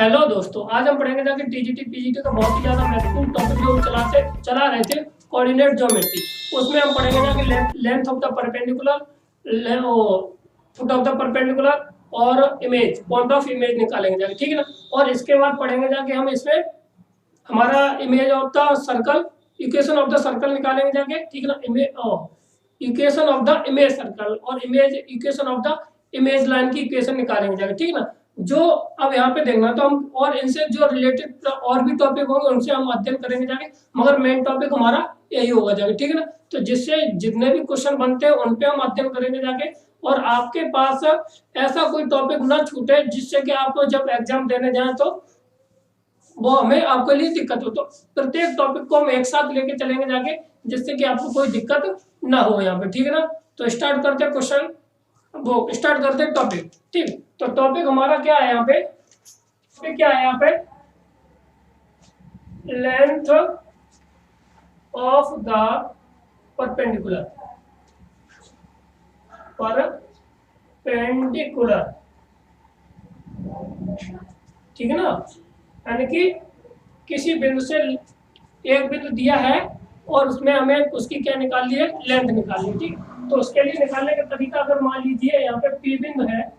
Hello दोस्तों, आज हम पढ़ेंगे जाके टीजीटी पीजीटी का बहुत ही ज्यादा महत्वपूर्ण टॉपिक जो हम चला रहे थे, कोऑर्डिनेट ज्योमेट्री। उसमें हम पढ़ेंगे जाके length of the perpendicular, foot of the perpendicular और इमेज, पॉइंट ऑफ इमेज निकालेंगे जाके, ठीक है ना। और इसके बाद पढ़ेंगे जाके हम इसमें हमारा image of the circle, equation of the circle निकालेंगे जाके, ठीक है ना। Equation of the image circle और image equation of the image line की इक्वेशन निकालेंगे जाके, ठीक है ना। जो अब यहाँ पे देखना तो हम और इनसे जो रिलेटेड और भी टॉपिक होंगे उनसे हम अध्ययन करेंगे जाके, मगर मेन टॉपिक हमारा यही होगा जाके, ठीक है ना। तो जिससे जितने भी क्वेश्चन बनते हैं उन पे हम अध्ययन करेंगे जाके, और आपके पास ऐसा कोई टॉपिक ना छूटे जिससे कि आप जब एग्जाम देने जाए तो वो हमें आपके लिए दिक्कत हो। तो प्रत्येक टॉपिक को हम एक साथ लेके चलेंगे जाके, जिससे कि आपको कोई दिक्कत ना हो यहाँ पे, ठीक है ना। तो स्टार्ट करते हैं क्वेश्चन, वो स्टार्ट करते हैं टॉपिक, ठीक। तो टॉपिक हमारा क्या है यहाँ पे, क्या है यहाँ पे, लेंथ ऑफ द परपेंडिकुलर, ठीक है ना। यानी कि किसी बिंदु से एक बिंदु दिया है और उसमें हमें उसकी क्या निकालनी है, लेंथ निकालनी है, ठीक। तो उसके लिए निकालने का तरीका, अगर मान लीजिए यहाँ पे पी बिंदु है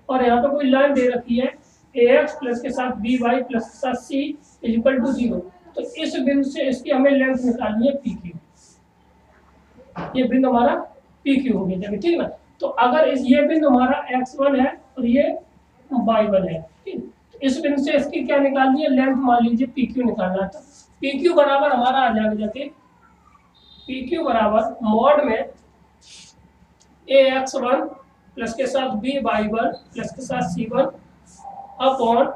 और यहाँ पे कोई लाइन दे रखी है ax प्लस के साथ by प्लस के साथ c इक्वल टू 0, तो इस बिंदु से इसकी हमें लेंथ निकालनी है pq। ये बिंदु हमारा pq हो गया, ठीक है ना। तो अगर ये बिंदु हमारा x1 है और ये y1 है, ठीक। इस बिंदु से इसकी क्या निकालनी है, लेंथ मान लीजिए pq निकालना था। pq बराबर हमारा आ जाएगा जाके, pq बराबर मॉड में ax1 प्लस के साथ by1 प्लस के साथ c1 अपॉन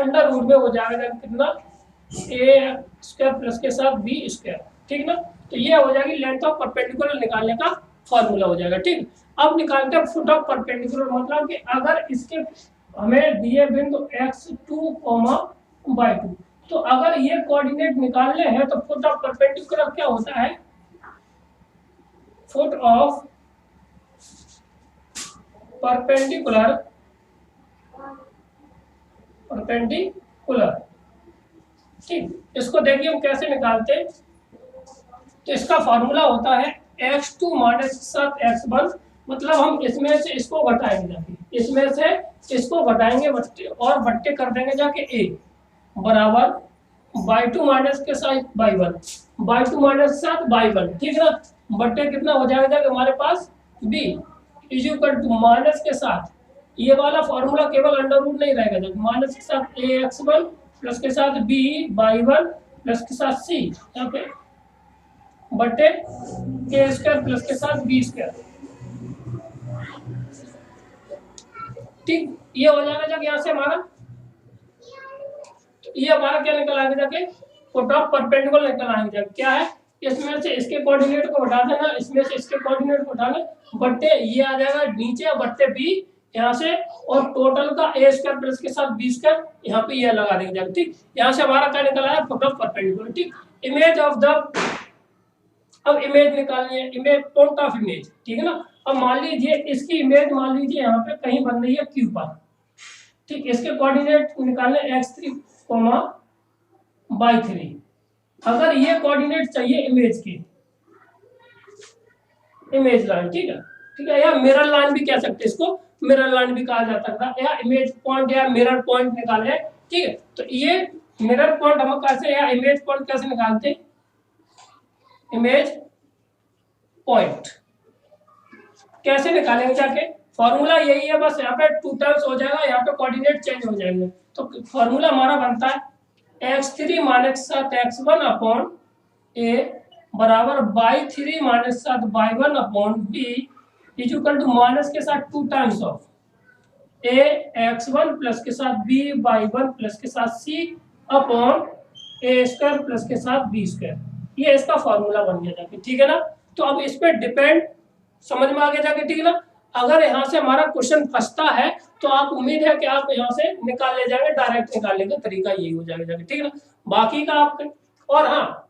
अंडर रूट में हो जाएगा कितना, a स्क्वायर प्लस के साथ b स्क्वायर, ठीक ना। तो ये हो जाएगी लेंथ ऑफ परपेंडिकुलर निकालने का फॉर्मूला हो जाएगा, ठीक। अब निकालते हैं फुट ऑफ परपेंडिकुलर, मतलब कि अगर इसके हमें दिए बिंदु x2, y2, तो अगर ये कोऑर्डिनेट निकालने हैं तो फुट ऑफ परपेंडिकुलर क्या होता है, फुट ऑफ परपेंडिकुलर, ठीक। इसको देखिए हम कैसे निकालते हैं। तो इसका फॉर्मूला होता है x2 माइनस के साथ x1, मतलब हम इसमें से इसको घटाएंगे जाके, इसमें से इसको घटाएंगे और बट्टे कर देंगे जाके a बराबर y2 माइनस के साथ y1, y2 माइनस के साथ y1, ठीक है ना। बट्टे कितना हो जाएगा जाके हमारे पास b is equal to minus के साथ, ये वाला फॉर्मूला केवल अंडर रूट नहीं रहेगा जब माइनस के साथ ax1 प्लस के साथ b y1 प्लस के साथ c, यहाँ पे बटे a स्क्वायर प्लस के साथ b स्क्वायर, ठीक। ये हो जाएगा जब यहाँ से हमारा, ये हमारा क्या निकल आएगा जाके, फुट ऑफ परपेंडिकुलर निकल आएंगे जाके, क्या है, इसमें से इसके कोऑर्डिनेट को हटा देना, इसमें से इसके कोऑर्डिनेट को हटाना, बट्टे ये आ जाएगा नीचे, बट्टे b यहाँ से, और टोटल का a स्क्वायर प्लस के साथ b स्क्वायर यहाँ पे ये लगा देंगे जाके, ठीक। यहाँ से हमारा क्या निकल आया, फुट ऑफ परपेंडिकुलर, ठीक। इमेज ऑफ द, अब इमेज निकालनी है, इमेज पॉइंट ऑफ इमेज, ठीक है ना। अब मान लीजिए इसकी इमेज मान लीजिए यहाँ पे कहीं बन रही है Q पर, ठीक। इसके कोऑर्डिनेट निकालने x3, y3। अगर ये कोऑर्डिनेट चाहिए इमेज की, इमेज लाइन, ठीक है, या मिरर लाइन भी कह सकते हैं इसको, मिरर लाइन भी कहा जाता है, या इमेज पॉइंट या मिरर पॉइंट निकाले, ठीक है। तो ये मिरर पॉइंट हम कैसे, या इमेज पॉइंट कैसे निकालते हैं, इमेज पॉइंट कैसे निकालेंगे जाके, फॉर्मूला यही है, बस यहाँ पे 2 टाइम्स हो जाएगा, यहाँ पे कोऑर्डिनेट चेंज हो जाएंगे। तो फॉर्मूला हमारा बनता है x3 माइनस सात x1 अपॉन a बराबर y3 माइनस सात y1 upon b is equal to minus के साथ 2 times of a x1 plus के साथ b y1 प्लस के साथ c upon a square plus के साथ b स्क्वायर। ये इसका फॉर्मूला बन गया जाके, ठीक है ना। तो अब इस पे डिपेंड, समझ में आ गया जाके, ठीक है ना। अगर यहाँ से हमारा क्वेश्चन फंसता है तो आप उम्मीद है कि आप यहाँ से निकाल ले जाएंगे, डायरेक्ट निकालने का तरीका यही हो जाएगा जाके, ठीक है ना। बाकी का आप, और हाँ,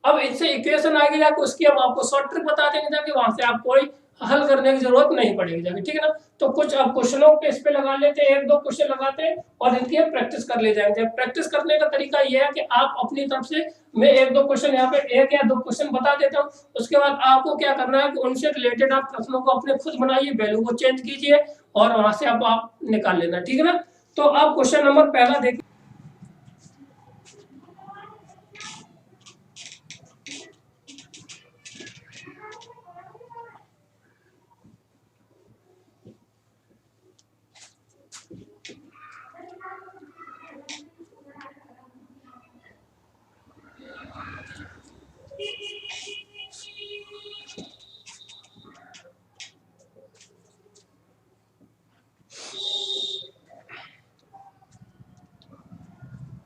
अब इससे इक्वेशन आएगी जाके उसकी हम आपको शॉर्ट ट्रिक बता देंगे जाके, वहां से आप कोई हल करने की जरूरत नहीं पड़ेगी जाके, ठीक है ना। तो कुछ अब क्वेश्चनों पे इस पे लगा लेते हैं, 1-2 क्वेश्चन लगाते हैं और इनकी हम प्रैक्टिस कर ले जाएंगे। प्रैक्टिस करने का तरीका ये है कि आप अपनी तरफ से, मैं 1-2 क्वेश्चन यहाँ पे 1 या 2 क्वेश्चन बता देता हूँ, उसके बाद आपको क्या करना है कि उनसे रिलेटेड आप प्रश्नों को अपने खुद बनाइए, वैल्यू को चेंज कीजिए और वहां से अब आप निकाल लेना, ठीक है ना। तो आप क्वेश्चन नंबर पहला देखिए।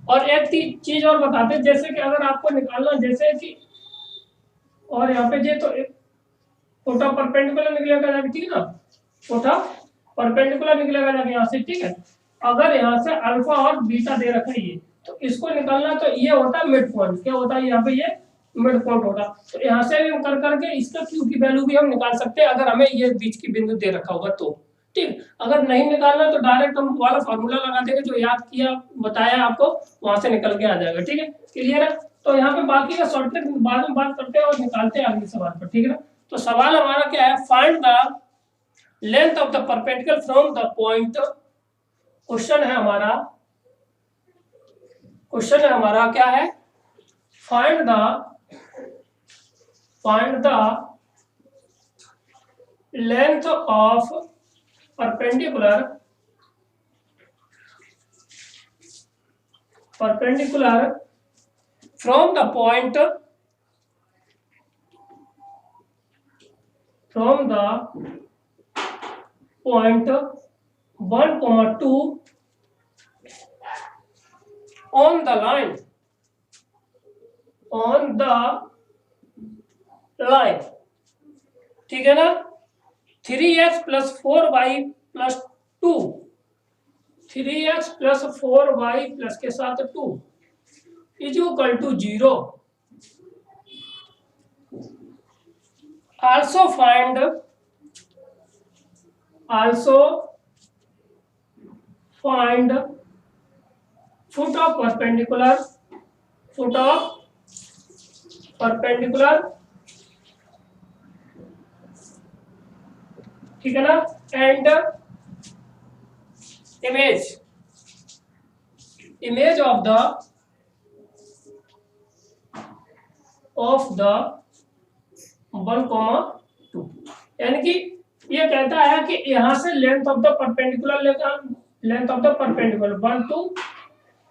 और एक चीज और बताते हैं, जैसे कि अगर आपको निकालना, जैसे कि और यहाँ पे ये तो फोटा परपेंडिकुलर निकलेगा जाके, ठीक है ना, फोटा परपेंडिकुलर निकलेगा जाके यहाँ से, ठीक है। अगर यहाँ से अल्फा और बीटा दे रखा है ये, तो इसको निकालना, तो ये होता है मिड पॉइंट। क्या होता है यहाँ पे, ये मिड पॉइंट होता। तो यहाँ से भी हम कर करके इसका क्यू की वैल्यू भी हम निकाल सकते हैं, अगर हमें ये बीच की बिंदु दे रखा होगा तो, ठीक। अगर नहीं निकालना तो डायरेक्ट हम वाला फॉर्मूला लगा देंगे जो याद किया बताया आपको, वहां से निकल के आ जाएगा, ठीक है, क्लियर है। तो यहाँ पे बाकी का शॉर्टकट बाद में बात करते हैं और निकालते हैं अगले सवाल पर, ठीक है ना। तो सवाल हमारा क्या है, find the length of the perpendicular from the point. Question है हमारा क्या है, find the length of perpendicular from the point 1,2 on the line, ठीक है ना। 3x plus 4y plus 2, 3x plus 4y plus के साथ 2 is equal to 0. Also find foot of perpendicular, ठीक है ना, एंड इमेज ऑफ द 1,2, यानी कि ये कहता है कि यहां से लेंथ ऑफ द परपेंडिकुलर लेकर, लेंथ ऑफ द परपेंडिकुलर 1 2,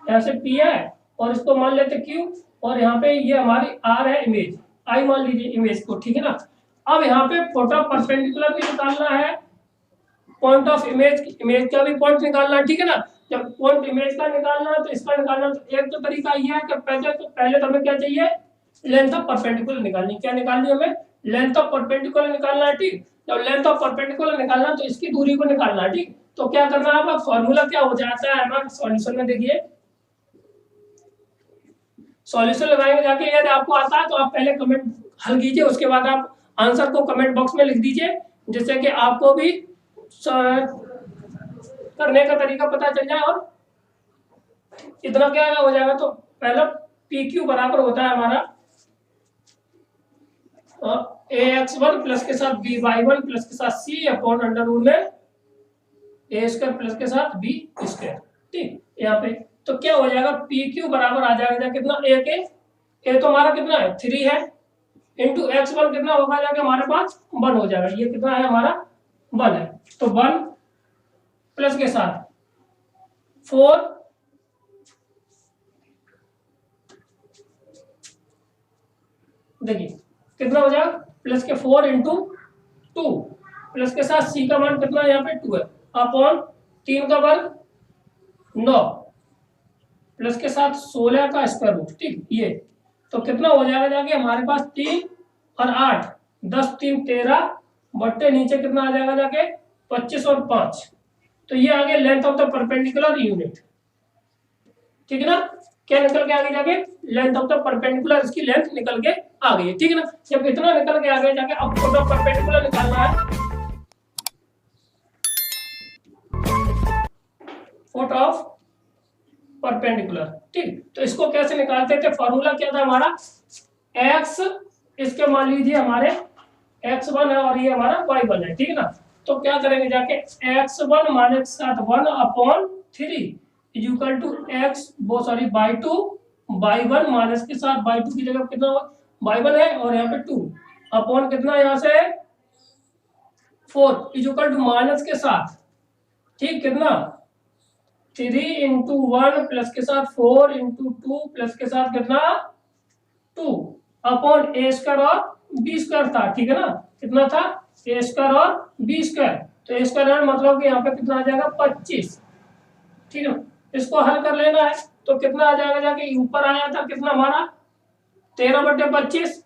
यहां से P है और इसको मान लेते Q, और यहाँ पे ये हमारी R है, इमेज I मान लीजिए इमेज को, ठीक है ना। अब यहाँ पे फोटो परपेंडिकुलर भी निकालना है, पॉइंट ऑफ इमेज का भी पॉइंट निकालना है, ठीक है ना। जब पॉइंट इमेज का निकालना है तो इसका निकालना, तो एक तो तरीका ये है कि पहले तो हमें क्या चाहिए, लेंथ ऑफ परपेंडिकुलर निकालनी। क्या निकालनी है हमें, लेंथ ऑफ परपेंडिकुलर निकालना है, ठीक। जब लेंथ ऑफ परपेंडिकुलर निकालना है तो इसकी दूरी को निकालना है, ठीक। तो क्या करना है, अब फॉर्मूला क्या हो जाता है हमारा सॉल्यूशन में, देखिए सॉल्यूशन लगाएंगे जाके, यदि आपको आता है तो आप पहले कमेंट हल कीजिए, उसके बाद आप आंसर को कमेंट बॉक्स में लिख दीजिए, जिससे कि आपको भी करने का तरीका पता चल जाए। और इतना क्या हो जाएगा, तो पहला PQ बराबर होता है हमारा AX1 प्लस के साथ BY1 प्लस के साथ C अपॉन अंडर रूट में A² प्लस के साथ B², ठीक। यहाँ पे तो क्या हो जाएगा, PQ बराबर आ जाएगा कितना, A तो हमारा कितना है 3 है, इंटू X1 कितना होगा जाके हमारे पास 1 हो जाएगा, ये कितना है हमारा 1 है, तो 1 प्लस के साथ 4, देखिए कितना हो जाएगा, प्लस के 4 इंटू 2 प्लस के साथ C का मान कितना यहाँ पे 2 है, अपॉन 3 का वर्ग 9 प्लस के साथ 16 का स्क्वायर रूट, ठीक। ये तो कितना हो जाएगा जाके हमारे पास 3 और 8, 10 3 13 बट्टे नीचे कितना आ जाएगा जाके 25 और 5, तो ये आ गया length of the perpendicular unit, ठीक है ना। क्या निकल के आगे जाके, लेंथ ऑफ द परपेंडिकुलर, इसकी लेंथ निकल के आ गई, ठीक है ना। जब इतना निकल के आ गया जाके अब फोट ऑफ परपेंडिकुलर निकालना है, फोट ऑफ परपेंडिकुलर, ठीक। तो इसको कैसे निकालते थे, फॉर्मूला क्या था हमारा, x, इसके मान लीजिए हमारे x1 है और ये हमारा y1 है, ठीक है ना। तो क्या करेंगे जाके x1 माइनस के साथ 1/3 इज इक्वल टू x वो सॉरी y2 y1 माइनस के साथ y2 की जगह कितना y1 है और यहाँ पे 2 अपॉन कितना यहाँ से 4 इज इक्वल टू माइनस के साथ, ठीक, कितना 3 इंटू 1 प्लस के साथ 4 इंटू 2 प्लस के साथ कितना 2 अपॉन ए स्क्वायर और बी स्क्वायर था, ठीक है ना। कितना था ए स्क्वायर और बी स्क्वायर, तो ए स्क्वायर मतलब कि यहाँ पे कितना आ जाएगा 25, ठीक है। इसको हल कर लेना है तो कितना आ जाएगा जाके ऊपर आया था कितना हमारा 13/25,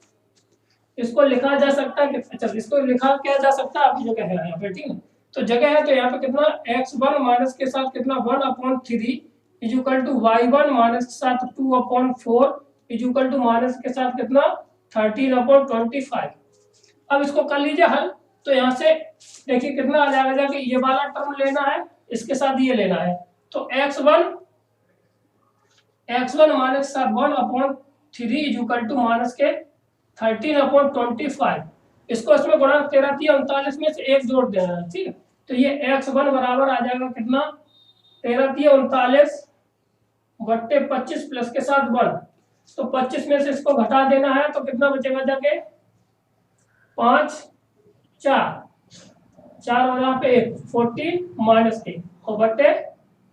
इसको लिखा जा सकता है, अच्छा इसको लिखा क्या जा सकता है, आपकी जगह है यहाँ पे, ठीक है। तो जगह है तो यहाँ पे कितना x1 माइनस के साथ कितना 1/3 is equal to y1 minus के साथ 2/4 इज इक्वल टू माइनस के साथ कितना 13/25। अब इसको कर लीजिए हल, तो यहाँ से देखिए कितना आ जाएगा जाके ये वाला टर्म लेना है, इसके साथ ये लेना है, तो x1 माइनस के साथ 1/3 इज इक्वल टू माइनस के 13/25, इसको इसमें गुणा 13×3=39 में से एक जोड़ देना है, ठीक है। तो ये x1 बराबर आ जाएगा कितना 13×3=25 प्लस के साथ 1, तो 25 में से इसको घटा देना है तो कितना बचेगा जाके 5 4 और यहाँ पे 14 माइनस 1 और बटे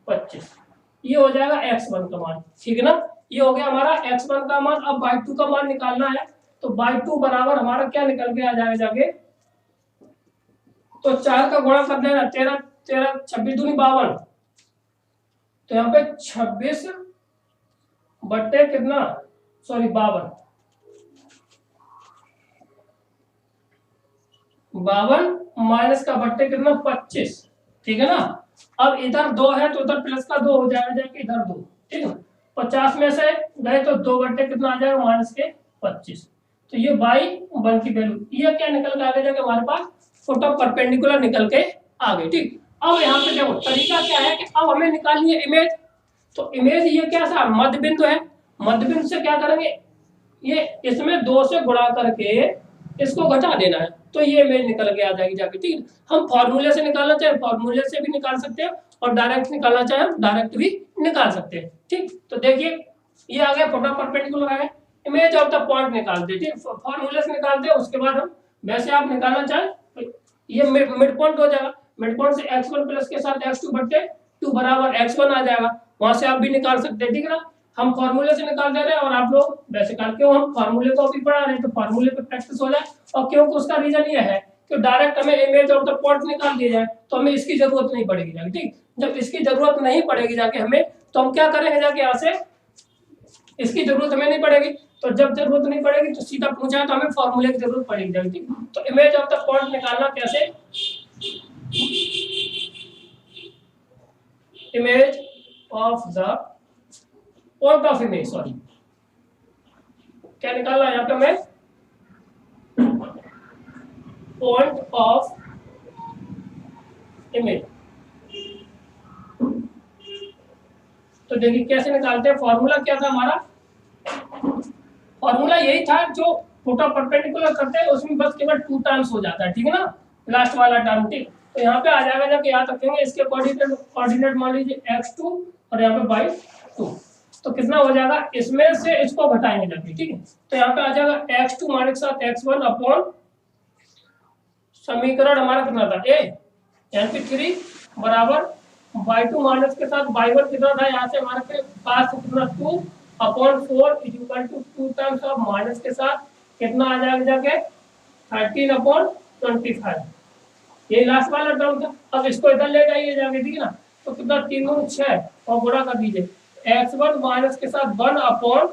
25, ये हो जाएगा x1 का मान, ठीक है ना। ये हो गया हमारा x1 का मान। अब y2 का मान निकालना है, तो y2 बराबर हमारा क्या निकल के आ जाएगा जाके, तो 4 का गुणा कर देना 13 26 दूनी 52, तो यहाँ पे 26 बट्टे कितना सॉरी 52 माइनस का बट्टे कितना 25, ठीक है ना। अब इधर 2 है तो उधर प्लस का 2 हो जाएगा जाके इधर 2, ठीक है। 50 में से गए तो 2 बट्टे कितना आ जाएगा माइनस के 25, तो ये y1 की वैल्यू ये क्या निकल के आ गया जाके हमारे पास फोट ऑफ परपेंडिकुलर निकल के आ गई, ठीक। अब यहाँ पे देखो तरीका क्या है कि अब हमें निकालनी है इमेज, तो इमेज ये क्या सा मध्य बिंदु है, मध्य बिंदु से क्या करेंगे ये इसमें 2 से गुणा करके इसको घटा देना है, तो ये इमेज निकल के आ जाएगी जाके, ठीक है। हम फॉर्मूले से निकालना चाहे फॉर्मूले से भी निकाल सकते हैं और डायरेक्ट निकालना चाहे डायरेक्ट भी निकाल सकते हैं, ठीक। तो देखिए ये आ गया फोट ऑफ परपेंडिकुलर आ गया, इमेज ऑफ द पॉइंट निकालते हैं, ठीक। फॉर्मूले से निकालते हैं, उसके बाद हम वैसे आप निकालना चाहें ये मिड पॉइंट हो जाएगा, मिड पॉइंट से x1 प्लस के साथ x2 बट्टे 2 बराबर x1 आ जाएगा, वहां से आप भी निकाल सकते हैं, ठीक है ना। हम फॉर्मूले से निकाल दे रहे हैं और आप लोग वैसे करके हम फॉर्मूले को भी पढ़ा रहे हैं तो फॉर्मूले पे प्रैक्टिस हो जाए, और क्योंकि उसका रीजन ये है कि डायरेक्ट हमें इमेज ऑफ द पॉइंट निकाल दिया जाए तो हमें इसकी जरूरत नहीं पड़ेगी जाके, ठीक। जब इसकी जरूरत नहीं पड़ेगी जाके हमें, तो हम क्या करेंगे जाके यहाँ से इसकी जरूरत हमें नहीं पड़ेगी, तो जब जरूरत नहीं पड़ेगी तो सीधा पूछा है तो हमें फॉर्मूले की जरूरत पड़ेगी जाके, ठीक। तो इमेज ऑफ द पॉइंट निकालना कैसे, image of the point of image, sorry क्या निकालना है यहाँ पे हमें पॉइंट ऑफ इमेज। तो देखिए कैसे निकालते हैं, फॉर्मूला क्या था हमारा, फॉर्मूला यही था जो फोट ऑफ परपेंडिकुलर करते हैं उसमें बस केवल 2 टर्म्स हो जाता है, ठीक है ना, लास्ट वाला टर्म, ठीक। तो यहाँ पे आ जाएगा जब याद रखेंगे इसके कोऑर्डिनेट मान लीजिए x2 और यहाँ पे y2, तो कितना हो जाएगा इसमें से इसको घटाएंगे जाके, ठीक है। तो यहाँ पे आ जाएगा x2 माइनस के साथ x1 अपॉन समीकरण हमारा कितना था a यानी कि 3 बराबर y2 माइनस के साथ y1 कितना था यहाँ से हमारे पास कितना 2 upon 4 is equal to 2 terms of minus के साथ कितना आ जाएगा जाके 13/25, ये लास्ट वाला टर्म था। अब इसको इधर ले जाइए जाके, ठीक है ना, तो कितना 3 दूनी 6 और गुणा कर दीजिए x1 माइनस के साथ 1 अपॉन,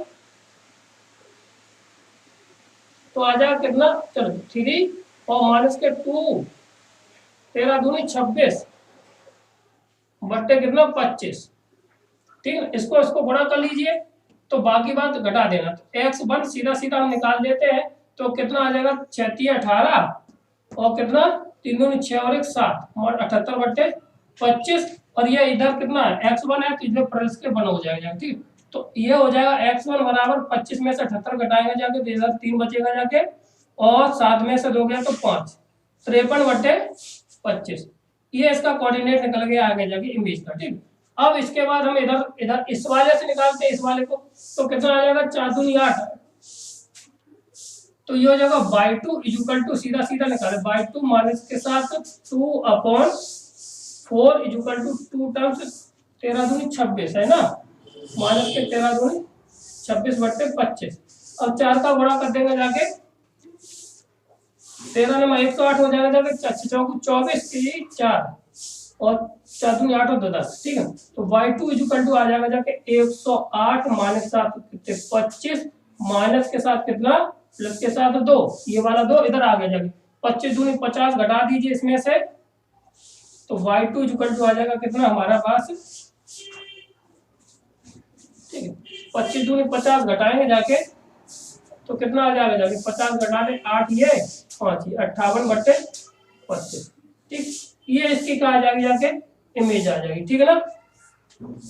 तो आ जाएगा कितना चलो 3 और माइनस के 2 13 दूनी 26 बट्टे कितना 25, ठीक है। इसको गुणा कर लीजिए तो बाकी बात घटा देना। तो x1 सीधा सीधा हम निकाल देते हैं, तो कितना आ जाएगा 6 18 और कितना 3 दूनी 6 और 1 7 और 78/25। और ये इधर कितना है x1 है, तो इधर प्लस के 1 हो जाएगा। ठीक, तो ये हो जाएगा x1 बराबर 25 में से 78 घटाएंगे जाके तो इधर 3 बचेगा जाके, और 7 में से 2 गया तो 5, 53/25। ये इसका कोऑर्डिनेट निकल गया आगे जाके इमेज का। ठीक, अब इसके बाद हम इधर इधर इस वाले से निकालते हैं इस वाले को, तो कितना आ जाएगा 4 दूनी 8, तो ये हो जाएगा y2 इक्वल टू सीधा सीधा निकाले y2 माइनस के साथ 2/4 इक्वल टू 2 टाइम्स 13 दूनी 26 है ना, माइनस के 13 दूनी 26/25। अब 4 का गुणा कर देंगे जाके, 13 में 108 हो जाएगा जाके, 24 की 4 और 4 दूनी 8 और 2 10। ठीक है, तो y2 इक्वल टू आ जाएगा जाके 108 माइनस 7 कितने 25 माइनस के साथ कितना प्लस के साथ 2, ये वाला 2 इधर आ गया जाके, 25 दूनी 50 घटा दीजिए इसमें से, तो y2 इक्वल टू आ जाएगा कितना हमारा पास। ठीक है, 25 दूनी 50 घटाएंगे जाके तो कितना आ जाएगा जाके 50 घटा दे 8 ये 5 ये 58/25। ठीक, ये इसकी क्या आ जाएगी जाके इमेज आ जाएगी। ठीक है ना,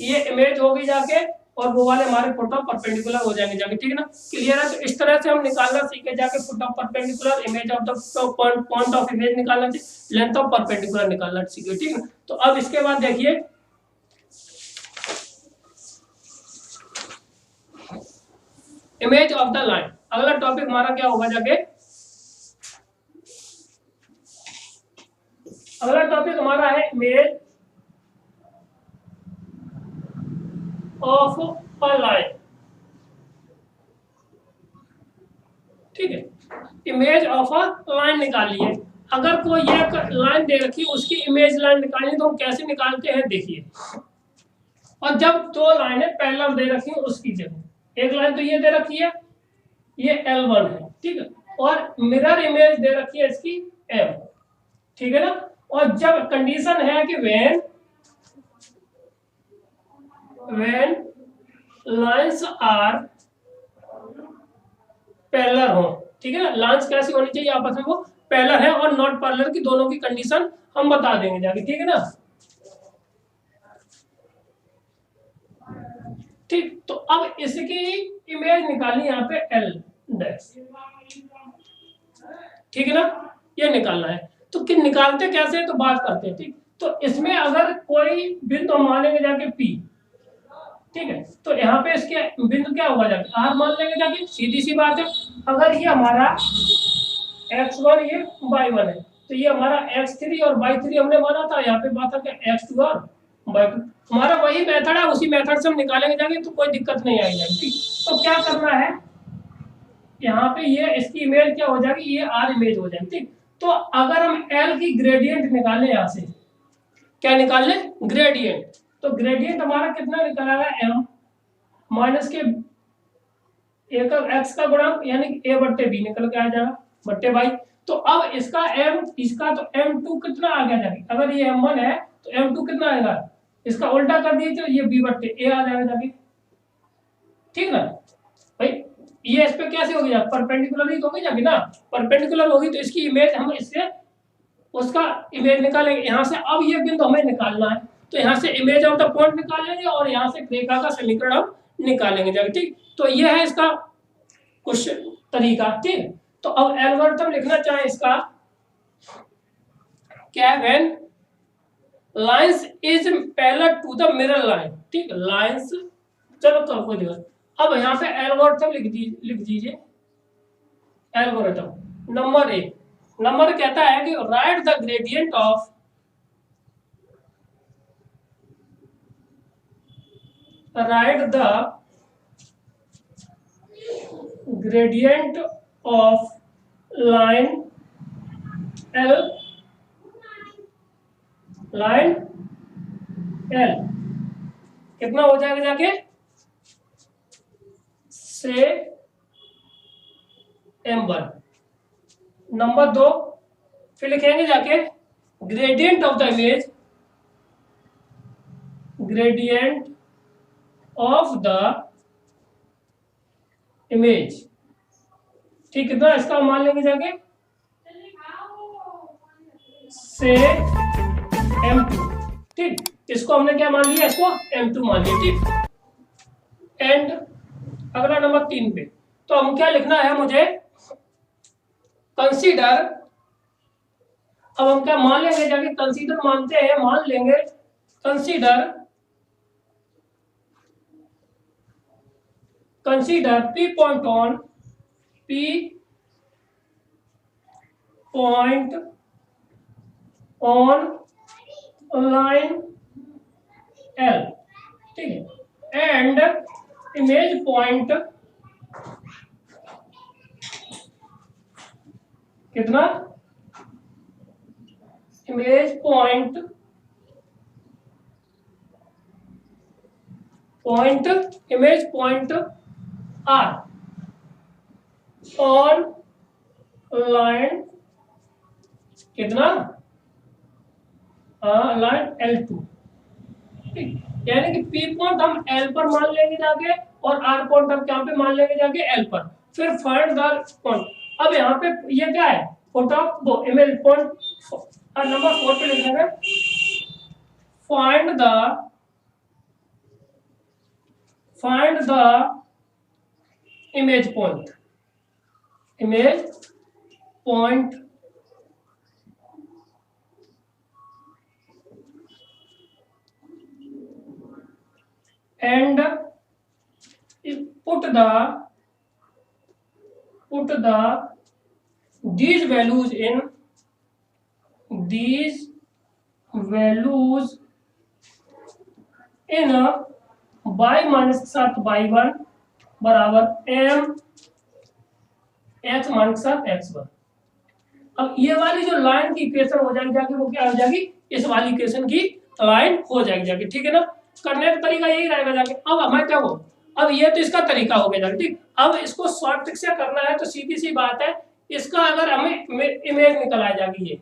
ये इमेज होगी जाके और वो वाले हमारे फुट ऑफ परपेंडिकुलर हो जाएंगे जाके। ठीक है ना, क्लियर है। तो इस तरह से हम निकालना सीखे जाके foot of perpendicular, image of the point of image निकालना चाहिए, लेंथ ऑफ परपेंडिकुलर निकालना सीखे। ठीक है, तो अब इसके बाद देखिए इमेज ऑफ द लाइन। अगला टॉपिक हमारा क्या होगा जाके, अगला टॉपिक हमारा है इमेज ऑफ अ लाइन। ठीक है, इमेज ऑफ अ लाइन निकालिए। अगर कोई ये लाइन दे रखी उसकी इमेज लाइन निकालनी तो हम कैसे निकालते हैं देखिए। और जब 2 लाइनें पैरेलल दे रखी उसकी जगह, एक लाइन तो ये दे रखी है, ये L1 है। ठीक है, और मिरर इमेज दे रखी है इसकी M। ठीक है ना, और जब कंडीशन है कि व्हेन लाइंस आर पैरेलल हो। ठीक है ना, लाइंस कैसी होनी चाहिए आपस में, वो पैरेलल है और नॉट पैरेलल की दोनों की कंडीशन हम बता देंगे जाके। ठीक है ना, ठीक, तो अब इसकी इमेज निकालनी यहाँ पे L डैश। ठीक है ना, ये निकालना है। तो कि निकालते कैसे तो बात करते हैं। ठीक, तो इसमें अगर कोई बिंदु मानेंगे जाके P। ठीक है, तो यहाँ पे इसके बिंदु क्या होगा जाके R मान लेंगे जाके, सीधी सी बात है। अगर ये हमारा x1 ये y1 है, तो ये हमारा x3 और y3 हमने माना था, यहाँ पे बात है क्या x2 और y2। हमारा वही मेथड है, उसी मेथड से हम निकालेंगे जाके, तो कोई दिक्कत नहीं आई जाएगी। ठीक, तो क्या करना है यहाँ पे, ये इसकी इमेज क्या हो जाएगी, ये R इमेज हो जाएगी। ठीक, तो अगर हम L की ग्रेडियंट निकालें, यहाँ से क्या निकाल लें ग्रेडियंट, तो ग्रेडियंट हमारा कितना निकल आएगा M माइनस के a का x का गुणांक यानी a/b निकल के आ जाएगा बट्टे बाई। तो अब इसका M, इसका तो M2 कितना आ गया जाके, अगर ये M1 है तो M2 कितना आएगा, इसका उल्टा कर दिए तो ये b/a आ जाएगा जाके। ठीक ना भाई, ये इस पे कैसे होगी परपेंडिकुलर ही तो होगी जाके ना, परपेंडिकुलर होगी तो इसकी इमेज हम इससे उसका इमेज निकालेंगे यहाँ से। अब ये बिंदु हमें निकालना है, तो यहाँ से इमेज ऑफ द पॉइंट निकाल लेंगे और यहाँ से रेखा का समीकरण हम निकालेंगे जाके। ठीक, तो ये है इसका कुछ तरीका। ठीक, तो अब एल्गोरिथम लिखना चाहे इसका क्या, when lines is parallel to the mirror line. ठीक, लाइंस, चलो तो कोई दिक्कत। अब यहाँ पे एल्गोरिथम लिख दीजिए। एल्गोरिथम नंबर 1, नंबर कहता है कि right the gradient of line L कितना हो जाएगा जाके से M1। नंबर 2 फिर लिखेंगे जाके gradient of the image, gradient of the image, ठीक, कितना इसका मान लेंगे जाके से M2, ठीक, इसको हमने क्या मान लिया, इसको M2 मान लिया, ठीक। एंड अगला नंबर 3 पे, तो हम क्या लिखना है मुझे, कंसीडर, अब हम क्या मान लेंगे जाके, कंसीडर मानते हैं, मान लेंगे consider P point on line L, ठीक है, एंड इमेज पॉइंट कितना, image point image point R on line कितना, लाइन L2, ठीक, यानी कि P पॉइंट हम L पर मान लेंगे जाके और R पॉइंट हम क्या पे मान लेंगे जाके L पर, फिर फाइंड द पॉइंट। अब यहाँ पे ये क्या है, फोटो वो इमेज पॉइंट, नंबर 4 पे लिख देंगे, find the image point and put these values in y minus के साथ y1 बराबर m x माइनस के साथ x1। अब ये वाली जो लाइन की इक्वेशन हो जाएगी जाके, वो क्या हो जाएगी, इस वाली इक्वेशन की लाइन हो जाएगी जाके, ठीक है ना। करने का तरीका यही रहेगा जाके। अब हमें क्या हो, अब ये तो इसका तरीका हो गया जाके, ठीक। अब इसको शॉर्ट ट्रिक से करना है तो सीधी सी बात है, इसका अगर हमें इमेज निकल आ जाएगी ये,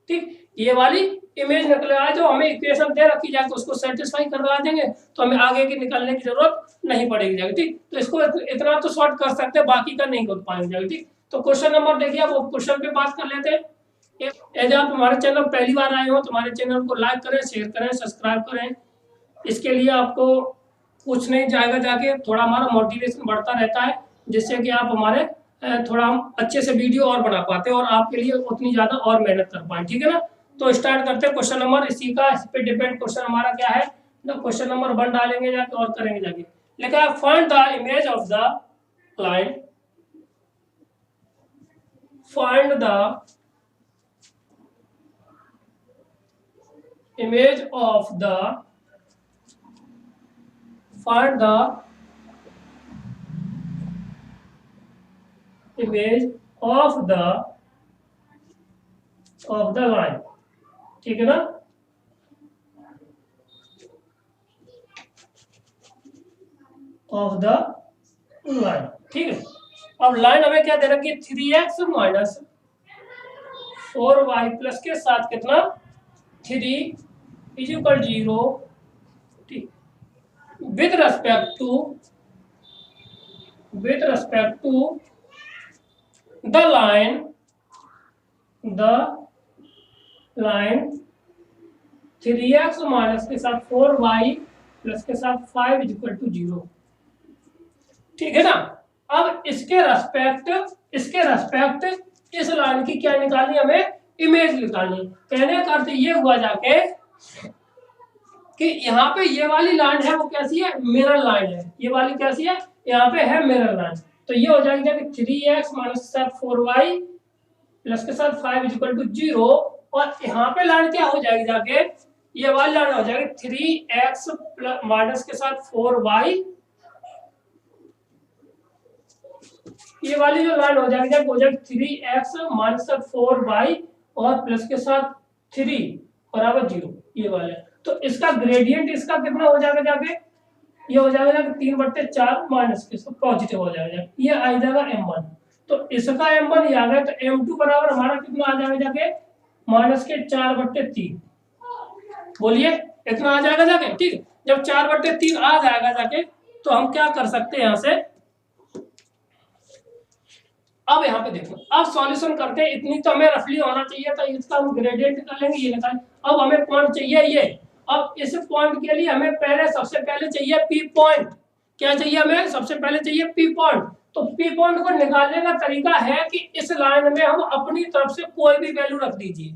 ठीक, ये वाली इमेज निकल आए तो हमें इक्वेशन दे रखी जाए तो उसको सेटिस्फाई करवा देंगे, तो हमें आगे की निकालने की जरूरत नहीं पड़ेगी जाएगी, ठीक। तो इसको इतना तो शॉर्ट कर सकते हैं, बाकी का नहीं कर पाएंगे जाएगी, ठीक। तो क्वेश्चन नंबर देखिए, वो क्वेश्चन पे बात कर लेते हैं। यदि आप हमारे चैनल पहली बार आए हो तो हमारे चैनल को लाइक करें, शेयर करें, सब्सक्राइब करें। इसके लिए आपको कुछ नहीं जाएगा जाके, थोड़ा हमारा मोटिवेशन बढ़ता रहता है, जिससे कि आप हमारे थोड़ा हम अच्छे से वीडियो और बना पाते हैं और आपके लिए उतनी ज्यादा और मेहनत कर पाए, ठीक है ना। तो स्टार्ट करते हैं क्वेश्चन नंबर, इसी का इस पे डिपेंड क्वेश्चन हमारा क्या है ना। क्वेश्चन नंबर 1 डालेंगे जाके और करेंगे जाके, लिखा है find the image of the line, find the image of the, find the image of the line, ठीक है ना। ऑफ द लाइन, ठीक है। अब लाइन हमें क्या दे रखी है, 3x माइनस 4y प्लस के साथ कितना 3 इक्वल 0, ठीक, with respect to the line 3x minus के साथ 4y प्लस के साथ 5 इक्वल टू 0, ठीक है ना। अब इसके रेस्पेक्ट इस लाइन की क्या निकालनी, हमें इमेज निकालनी। कहने का अर्थ ये हुआ जाके कि यहाँ पे ये वाली लाइन है वो कैसी है, मिरर लाइन है। ये वाली कैसी है, यहाँ पे है मिरर लाइन। तो ये हो जाएगी कि 3x माइनस के साथ 4y प्लस के साथ 5 इक्वल टू 0, और यहाँ पे लाइन क्या हो जाएगी जाके, ये वाली लाइन हो जाएगी 3x माइनस के साथ 4y, ये वाली जो लाइन हो जाएगी हो जाएगी 3x माइनस के साथ 4y और प्लस के साथ 3 बराबर 0, ये वाला। तो इसका ग्रेडियंट इसका कितना हो जाएगा जाके, ये हो जाएगा 3/4 माइनस के साथ पॉजिटिव हो जाएगा, ये आ जाएगा m1। तो इसका m1 ये आ गया, तो m2 बराबर हमारा कितना आ जाएगा जाके, -4/3। बोलिए इतना आ जाएगा जाके, ठीक। जब 4/3 आ जाएगा जाके तो हम क्या कर सकते हैं, यहाँ से अब यहाँ पे देखो, अब सॉल्यूशन करते हैं, इतनी तो हमें रफली होना चाहिए था, इसका हम ग्रेडियंट कर लेंगे, ये निकाल। अब हमें पॉइंट चाहिए ये, अब इस पॉइंट के लिए हमें सबसे पहले चाहिए पी पॉइंट। क्या चाहिए हमें? सबसे पहले चाहिए पी पॉइंट। तो पी पॉइंट को निकालने का तरीका है कि इस लाइन में हम अपनी तरफ से कोई भी वैल्यू रख दीजिए।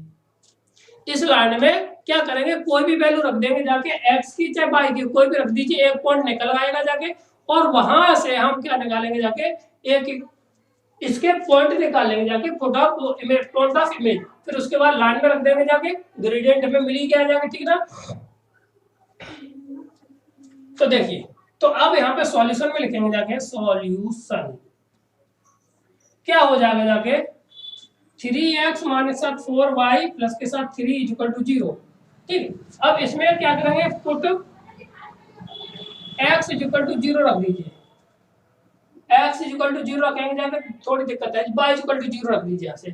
इस लाइन में क्या करेंगे, कोई भी वैल्यू रख देंगे जाके, एक्स की चाहे वाई की, कोई भी रख दीजिए, एक पॉइंट निकल आएगा जाके, और वहां से हम क्या निकालेंगे जाके, एक इसके पॉइंट निकाल लेंगे जाके, पॉइंट ऑफ इमेज, फिर उसके बाद लाइन में रख देंगे जाके, ग्रेडियंट हमें मिल ही गया जाके, ठीक ना। तो देखिए, तो अब यहाँ पे सॉल्यूशन में लिखेंगे जाके, सॉल्यूशन क्या हो जाएगा जाके, 3x माइनस 4y प्लस के साथ 3 इक्वल टू 0। ठीक, अब इसमें क्या करेंगे, पुट x इक्वल टू 0 रख दीजिए, x इक्वल टू 0 रखेंगे जाके, थोड़ी दिक्कत है, y इक्वल टू 0 रख दीजिए। यहाँ से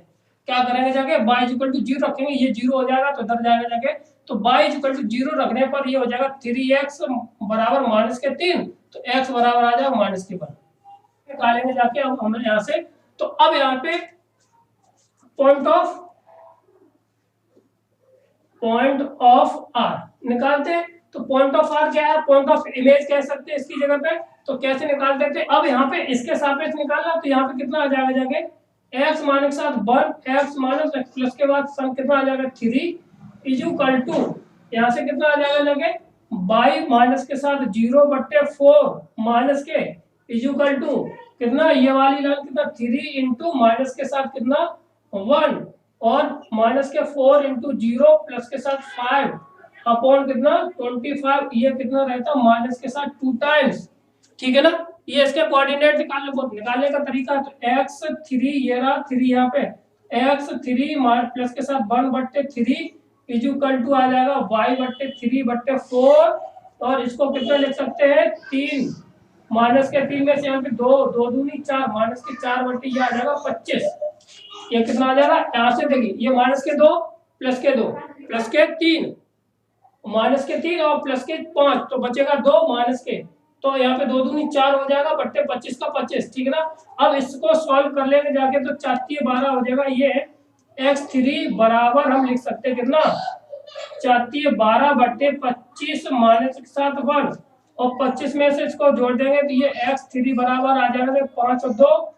क्या करेंगे जाके, y इक्वल टू 0 रखेंगे, ये 0 हो जाएगा तो इधर जाएगा जाके, तो y इक्वल टू 0 रखने पर ये हो जाएगा 3x बराबर माइनस के 3, तो x बराबर आ जाएगा माइनस के 1 निकालेंगे जाके। अब हमें यहाँ से, तो अब यहाँ पे पॉइंट ऑफ आर निकालते हैं, तो पॉइंट ऑफ आर क्या है, पॉइंट ऑफ इमेज कह सकते हैं इसकी जगह पे। तो कैसे निकालते थे, अब यहाँ पे इसके सापेक्ष निकालना, तो यहाँ पे कितना आ जाएगा जाके, x माइनस के साथ 1 x माइनस x प्लस के बाद सम कितना आ जाएगा 3 इक्वल टू, यहाँ से कितना आ जाएगा जाके, y माइनस के साथ 0/4 माइनस के इक्वल टू कितना, ये वाली लाइन कितना 3 इंटू माइनस के साथ कितना 1 और माइनस के 4 इंटू 0 प्लस के साथ 5 अपॉन कितना 25, ये कितना रहता माइनस के साथ 2 टाइम्स। ठीक है ना, ये इसके कोऑर्डिनेट निकालने का तरीका, तो x3 ये रहा 3 यहाँ पे, x3 प्लस के साथ 1/3 इक्वल टू आ जाएगा y/3/4, और इसको कितना लिख सकते हैं 3, माइनस के 3 में से यहाँ पे 2 दूनी 4, माइनस के 4/, ये आ जाएगा 25। ये कितना आ जाएगा, यहाँ से देखिए, ये माइनस के 2 प्लस के 2 प्लस के 3, माइनस के 3 और प्लस के 5, तो बचेगा 2 माइनस के, तो यहाँ पे 2 दूनी 4 हो जाएगा बट्टे 25 का 25। ठीक है ना, अब इसको सॉल्व कर लेंगे जाके, तो 4 12 हो जाएगा, ये x3 बराबर हम लिख सकते हैं कितना 4/12/25 माइनस के साथ 1, और 25 में से इसको जोड़ देंगे तो ये x3 बराबर आ जाएगा 5 और 2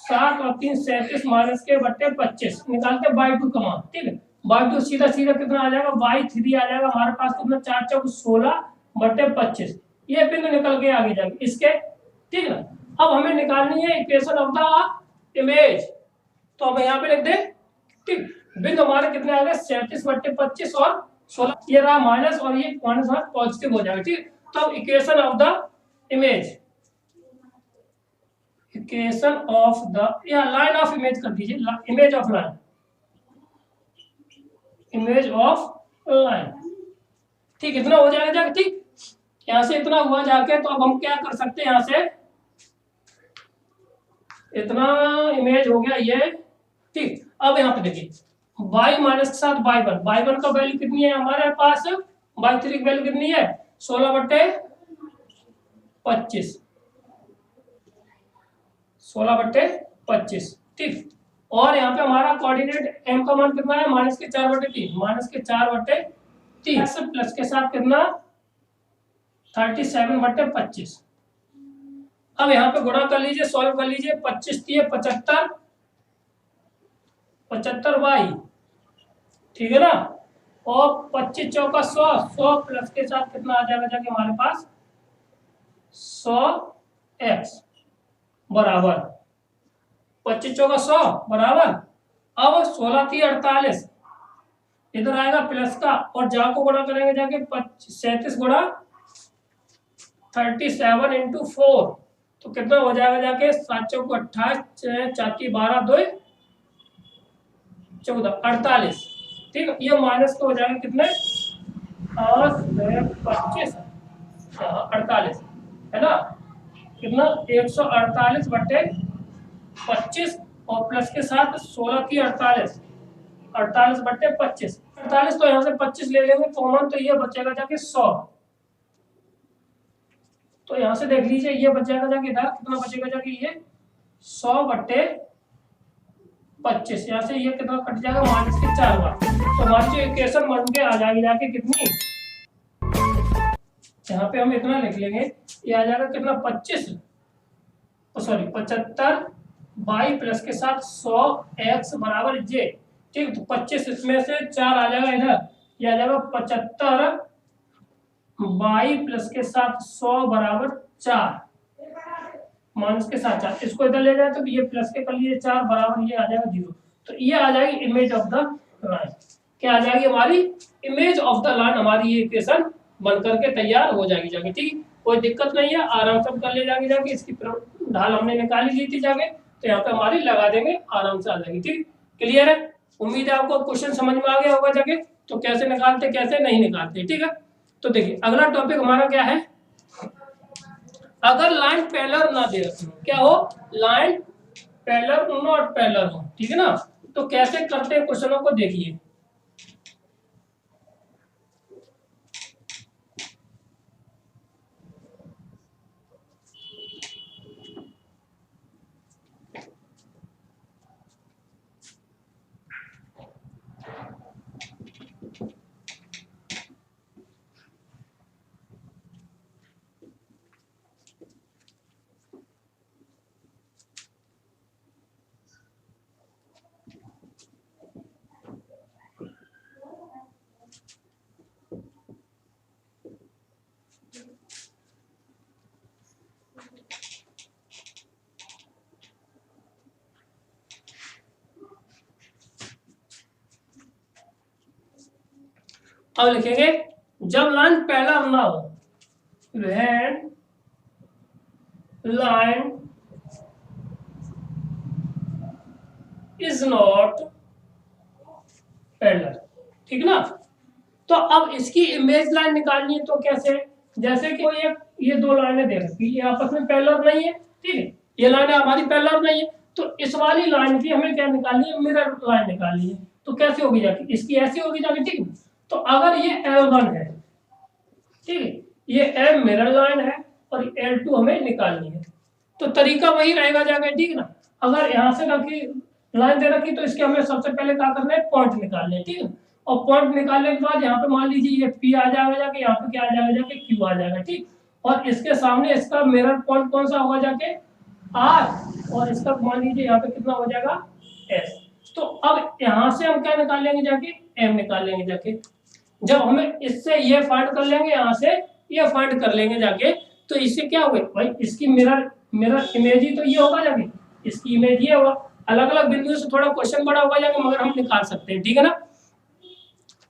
7 और 3 37 माइनस के बट्टे 25 निकालते y2 का मान। ठीक है, y2 सीधा सीधा कितना आ जाएगा, y3 आ जाएगा हमारे पास कितना 4 चौक 16/25, ये बिंदु निकल के आगे जाएंगे इसके। ठीक है ना, अब हमें निकालनी है इक्वेशन ऑफ द इमेज, तो अब यहाँ पे लिख दे। ठीक, बिंदु हमारे कितने आ गए 37/25 और 16, ये रहा माइनस और ये माइनस पॉजिटिव हो जाएगा। ठीक, तो equation of the image, equation of the, या लाइन ऑफ इमेज कर दीजिए, image of line, image of line. ठीक, इतना हो जाएगा जाके। ठीक, यहाँ से इतना हुआ जाके, तो अब हम क्या कर सकते हैं, यहाँ से इतना इमेज हो गया ये। ठीक, अब यहाँ पे देखिए y माइनस के साथ y1 का वैल्यू कितनी है हमारे पास, y3 की वैल्यू कितनी है 16/25, 16/25। ठीक, और यहाँ पे हमारा कोऑर्डिनेट m का मान कितना है माइनस के 4/3, माइनस के 4/3 प्लस के साथ कितना 37/25। अब यहाँ पे गुणा कर लीजिए, सॉल्व कर लीजिए, 25 75 75y, ठीक है ना, और 25 चौका 100 प्लस के साथ कितना आ जाएगा जाके हमारे पास 100x बराबर 25 चौका 100 बराबर, अब 16 48 इधर आएगा प्लस का, और जा को गुणा करेंगे जाके 37 गुणा 37 इंटू 4, तो कितना हो जाएगा जाके 7 चौक 28 4 12 2 14 48। ठीक है, ये माइनस तो हो जाएगा कितने 25 48 है ना, कितना 148/25 और प्लस के साथ 16 48/25, 48 तो यहाँ से 25 ले लेंगे कॉमन, तो ये बचेगा जाके 100, तो यहाँ से देख लीजिए ये बच जाएगा जाके इधर कितना बचेगा जाके ये 100/25 25, यहाँ से ये कितना कट जाएगा, माइनस के 4 बार। तो हमारी जो इक्वेशन बन के आ जाएगी जाके कितनी, यहाँ पे हम इतना लिख लेंगे, ये आ जाएगा कितना 25, सॉरी 75 बाई प्लस के साथ 100 x बराबर j। ठीक, तो 25 इसमें से 4 आ जाएगा इधर, ये आ जाएगा 75 बाई प्लस के साथ 100 बराबर 4, माइनस के साथ 4, इसको इधर ले जाए तो ये प्लस के कर लिए 4 बराबर ये आ जाएगा 0। तो ये आ जाएगी इमेज ऑफ द लाइन। क्या आ जाएगी हमारी इमेज ऑफ द लाइन, हमारी ये इक्वेशन बन करके तैयार हो जाएगी जाके। ठीक, कोई दिक्कत नहीं है, आराम से कर ले जाएंगे जाके। इसकी ढाल हमने निकाली ली थी जाके, तो यहाँ पे हमारी लगा देंगे, आराम से आ जाएगी। ठीक, क्लियर है? उम्मीद है आपको क्वेश्चन समझ में आ गया होगा जाके, तो कैसे निकालते कैसे नहीं निकालते। ठीक है, तो देखिए अगला टॉपिक हमारा क्या है, अगर लाइन पैरेलल ना दे रखी हो, क्या हो, लाइन पैरेलल नॉट पैरेलल हो, ठीक है ना, तो कैसे करते हैं क्वेश्चनों को देखिए। अब लिखेंगे जब लाइन पैरेलल ना हो, when line is not parallel, ठीक ना। तो अब इसकी इमेज लाइन निकालनी है, तो कैसे, जैसे कि कोई एक ये दो लाइनें दे रखी, ये आपस में पैरेलल नहीं है, ठीक है, ये लाइनें हमारी पैरेलल नहीं है, तो इस वाली लाइन की हमें क्या निकालनी है, मिरर लाइन निकालनी है। तो कैसे होगी जाके, इसकी ऐसी होगी जाके, ठीक है। तो अगर ये L1 है, ठीक है, ये M मिरर लाइन है और L2 हमें निकालनी है, तो तरीका वही रहेगा जाके, ठीक है ना। अगर यहाँ से रखी लाइन दे रखी, तो इसके हमें सबसे पहले क्या करना है, पॉइंट निकालने, ठीक है। और पॉइंट निकालने के बाद यहाँ पे मान लीजिए ये P आ जाएगा जाके, यहाँ पे क्या आ जाएगा जाके, Q आ जाएगा, ठीक। और इसके सामने इसका मिरर पॉइंट कौन सा होगा जाके, R, और इसका मान लीजिए यहाँ पे कितना हो जाएगा, S। तो अब यहाँ से हम क्या निकाल लेंगे जाके, M निकाल लेंगे जाके। जब हमें इससे ये फाइंड कर लेंगे, यहाँ से ये फाइंड कर लेंगे जाके, तो इससे क्या होगा भाई, इसकी मिरर इमेज ही तो ये होगा जाके, इसकी इमेज ये होगा। अलग अलग बिंदु से थोड़ा क्वेश्चन बड़ा होगा जाके, मगर हम निकाल सकते हैं, ठीक है ना।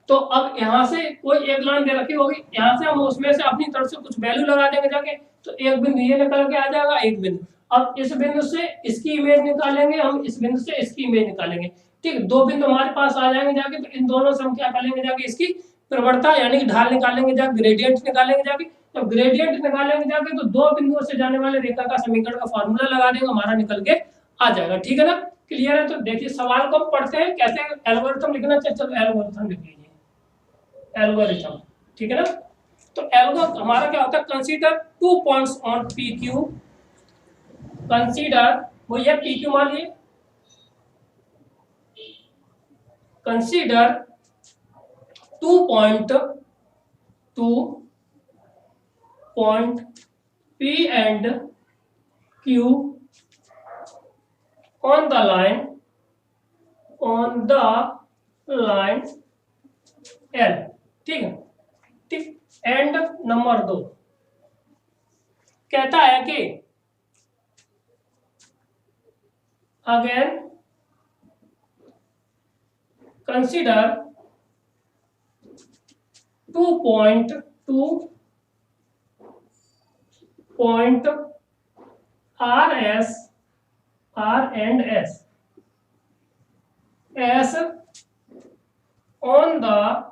तो अब यहाँ से कोई एक लाइन दे रखी होगी, यहाँ से हम उसमें से अपनी तरफ से कुछ वैल्यू लगा देंगे जाके, तो एक बिंदु ये निकल के आ जाएगा, एक बिंदु। अब इस बिंदु से इसकी इमेज निकालेंगे हम, इस बिंदु से इसकी इमेज निकालेंगे, ठीक। दो बिंदु हमारे पास आ जाएंगे जाके, तो इन दोनों से हम क्या करेंगे जाके, इसकी प्रवणता यानी कि ढाल निकालेंगे जाके, ग्रेडियंट निकालेंगे जाके। जब ग्रेडियंट निकालेंगे जाके, तो दो बिंदुओं से जाने वाले रेखा का समीकरण का फॉर्मूला लगा देंगे, हमारा निकल के आ जाएगा, ठीक है ना। क्लियर है? तो देखिए सवाल को हम पढ़ते हैं, कैसे एल्गोरिथम लिखना चाहिए। चलो एल्गोरिथम लिख लीजिए, एल्गोरिथम, ठीक है ना। तो एल्गोरिथम हमारा क्या होता है, consider 2 points on P Q, consider वो ये पी क्यू मान लीजिए, consider 2 point P and Q on the line L, ठीक है, ठीक। एंड नंबर 2 कहता है कि again consider 2 point R and S as on the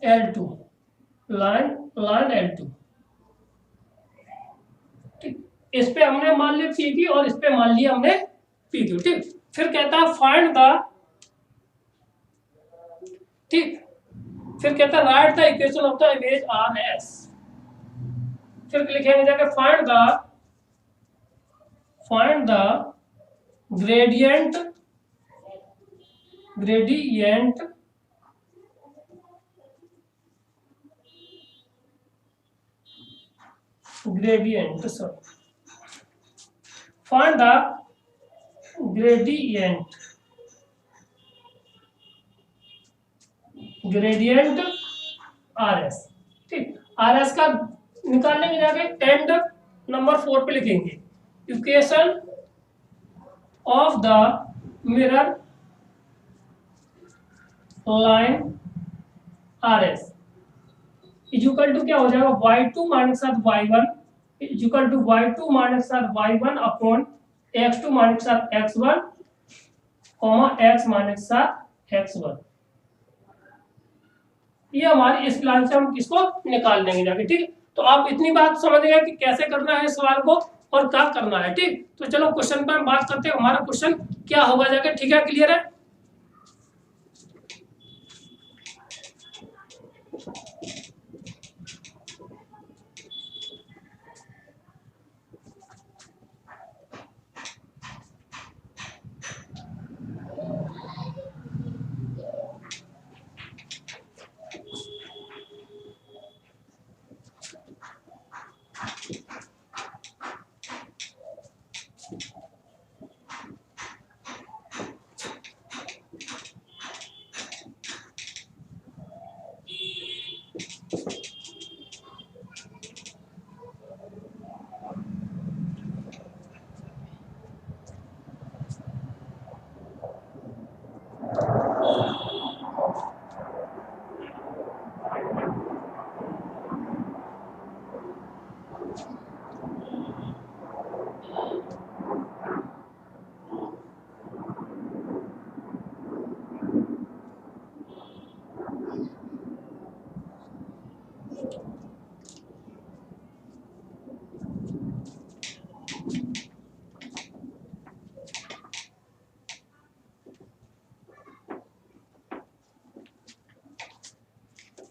L2 line L2, ठीक। इस पे हमने मान लिया पी क्यू और इस पे मान लिया हमने पी क्यू, ठीक। फिर कहता है फाइंड द, ठीक, फिर कहता है right the equation of the image R S. फिर लिखेंगे जाके find the find the gradient find the gradient RS। ठीक, RS का निकालने के जाके एंड नंबर 4 पे लिखेंगे equation of the mirror line RS equal to क्या हो जाएगा, y2 minus y1 equal to y2 minus y1 upon x2 minus x1 comma x minus x1। ये हमारी इस लाइन से हम किसको निकाल लेंगे जाके। ठीक, तो आप इतनी बात समझ गए कि कैसे करना है सवाल को और क्या करना है। ठीक, तो चलो क्वेश्चन पर हम बात करते हैं, हमारा क्वेश्चन क्या होगा जाके। ठीक है, क्लियर है।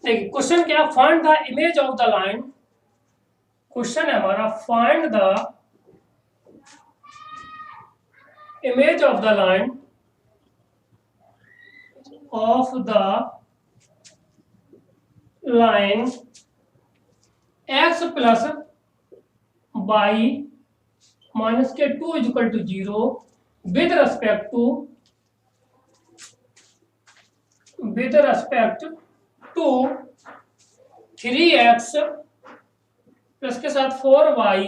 देखिए क्वेश्चन क्या, find the image of the line. Question है हमारा find the image of the line x plus y minus के 2 equal to 0 with respect to 3x plus के साथ 4y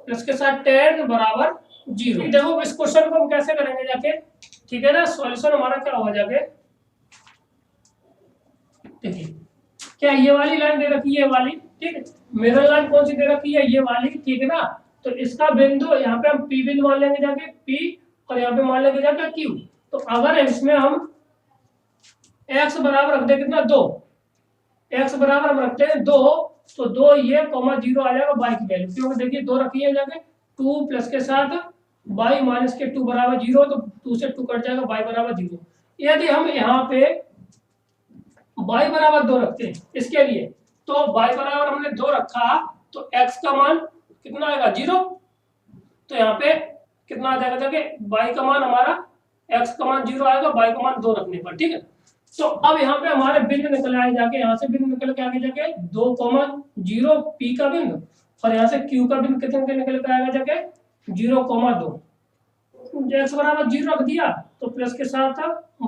प्लस के साथ 10 बराबर 0। देखो इस क्वेश्चन को हम कैसे करेंगे जाके। ठीक है ना, सॉल्यूशन हमारा क्या होगा जाके। देखिए क्या ये वाली लाइन दे रखी है, ये वाली। ठीक है, मिरर लाइन कौन सी दे रखी है, ये वाली। ठीक है ना, तो इसका बिंदु यहाँ पे हम P बिंदु मान लेंगे जाके P, और यहाँ पे मान लेंगे जाके Q। तो अगर इसमें हम x बराबर रख दे कितना 2, x बराबर हम रखते हैं 2, तो 2 ये कॉमा 0 आ जाएगा y की वैल्यू, क्योंकि देखिए 2 रखी है जाके 2 प्लस के साथ y माइनस के 2 बराबर 0, तो 2 से 2 कट जाएगा, y बराबर 0। यदि हम यहाँ पे y बराबर 2 रखते हैं इसके लिए, तो y बराबर हमने 2 रखा तो x का मान कितना आएगा 0, तो यहाँ पे कितना आ जाएगा जाके y का मान हमारा, x का मान 0 आएगा, y का मान 2 रखने पर। ठीक है, तो अब यहाँ पे हमारे बिंदु निकल आए जाके, यहाँ से बिंदु निकल के आगे जाके 2,0 P का बिंदु, और यहाँ से Q का बिंदु कितने निकल के आएगा जाके 0,2। x बराबर 0 रख दिया तो प्लस के साथ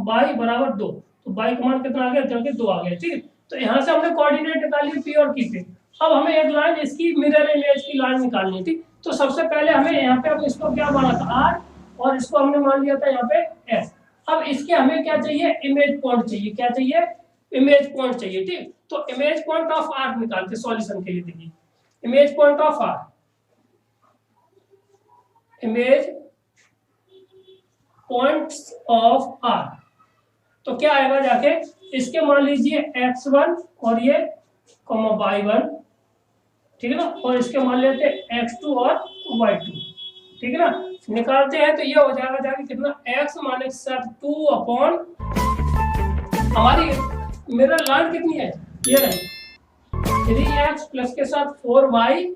y बराबर 2, तो y का मान कितना आ गया जाके 2 आ गया। ठीक है, तो यहाँ से हमने कोऑर्डिनेट निकाली P और Q पे। अब हमें एक लाइन इसकी मिरर इमेज की लाइन निकालनी थी। तो सबसे पहले हमें यहाँ पे, अब इसको क्या माना था R, और इसको हमने मान लिया था यहाँ पे S। अब इसके हमें क्या चाहिए, इमेज पॉइंट चाहिए। क्या चाहिए, इमेज पॉइंट चाहिए। ठीक, तो इमेज पॉइंट ऑफ R निकालते सॉल्यूशन के लिए। देखिए image point of R, image points of R, तो क्या आएगा जाके, इसके मान लीजिए x1 और ये y1। ठीक है ना, और इसके मान लेते हैं x2 और y2। ठीक है ना, निकालते हैं तो ये हो जाएगा जाके कितना, x माइनस 2 अपॉन, हमारी मिरर लाइन कितनी है, ये रही 3x प्लस के साथ 4y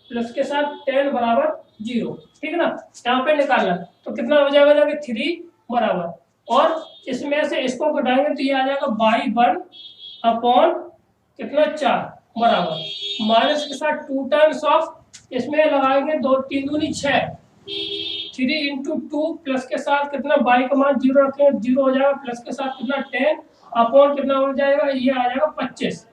प्लस के साथ 10 बराबर 0, ठीक है ना। यहाँ पे निकालना तो कितना हो जाएगा जाके 3 बराबर, और इसमें से इसको घटाएंगे तो ये आ जाएगा बाई 1 अपॉन कितना 4 बराबर, माइनस के साथ 2 टाइम्स ऑफ, इसमें लगाएंगे 2 3 दूनी 6, 3 इंटू 2 प्लस के साथ कितना बाई का मान 0 रखें 0 हो जाएगा, प्लस के साथ कितना 10 अपॉन कितना हो जाएगा, ये आ जाएगा 25,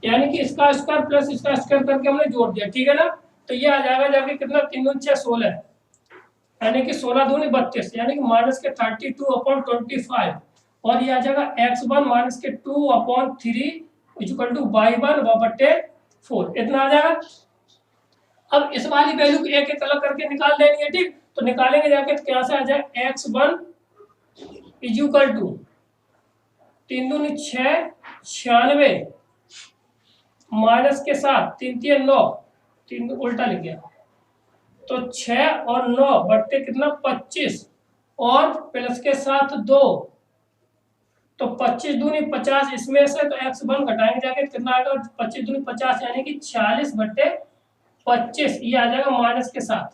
यानी कि इसका स्क्वायर प्लस इसका स्क्वायर करके हमने जोड़ दिया, ठीक है ना। तो ये आ जाएगा जाके कितना 3 दूनी 6 16, यानी कि 16 दूनी 32, यानी कि माइनस के 32 अपॉन 25, और ये आ जाएगा x1 माइनस के 2 अपॉन 3 इक्वल टू y1 बटे 4, इतना आ जाएगा। अब इस वाली वैल्यू को एक एक अलग करके निकाल देंगे, ठीक। तो निकालेंगे जाके तो क्या से आ जाए x1 इक्वल टू 3 दूनी 6 96 माइनस के साथ 3 3 9, 3 उल्टा लिख गया, तो 6 और 9 बट्टे कितना 25, और प्लस के साथ 2, तो 25 दूनी 50, इसमें से तो x1 घटाएंगे जाके कितना आएगा 25 दूनी 50, यानी कि 46 बट्टे 25, ये आ जाएगा माइनस के साथ,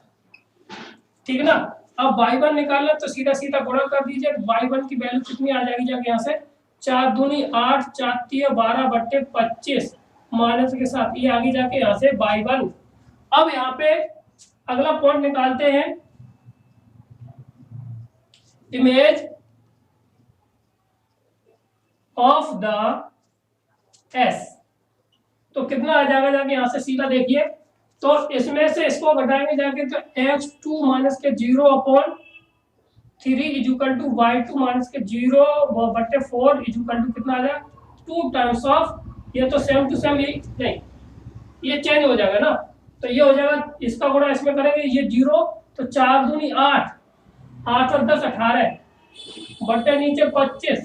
ठीक है ना। अब y1 निकालना तो सीधा सीधा गुणा कर दीजिए, y1 की वैल्यू कितनी आ जाएगी जाके यहाँ से 4 दूनी 8 4 3 12 बट्टे 25 माइनस के साथ, ये आगे जाके यहाँ से y1। अब यहाँ पे अगला पॉइंट निकालते हैं, इमेज ऑफ द s, तो कितना आ जाएगा जाके यहाँ से सीधा देखिए, तो इसमें से इसको घटाएंगे जाके तो x2 माइनस के 0 upon 3 equal to y2 minus के 0 बटे 4 इक्वल टू कितना आ जाएगा 2 टाइम्स ऑफ, ये तो सेम टू सेम यही नहीं, ये चेंज हो जाएगा ना, तो ये हो जाएगा इसका गुणा इसमें करेंगे, ये 0 तो 4 दूनी 8 8 और 10 18 बटे नीचे 25,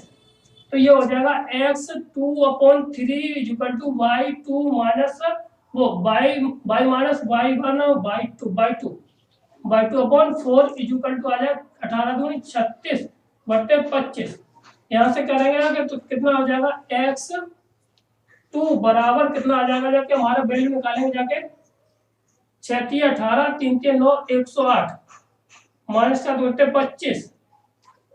तो ये हो जाएगा x2 upon 3 equal to y2 minus वो y minus y1 by two upon 4 equal to आ जाए 18 दूनी 36 बटे 25, यहाँ से करेंगे ना तो कितना हो जाएगा x2 बराबर कितना आ जाएगा जाके हमारा वैल्यू निकालेंगे जाके 6 18 3 9 108 माइनस का 2 25,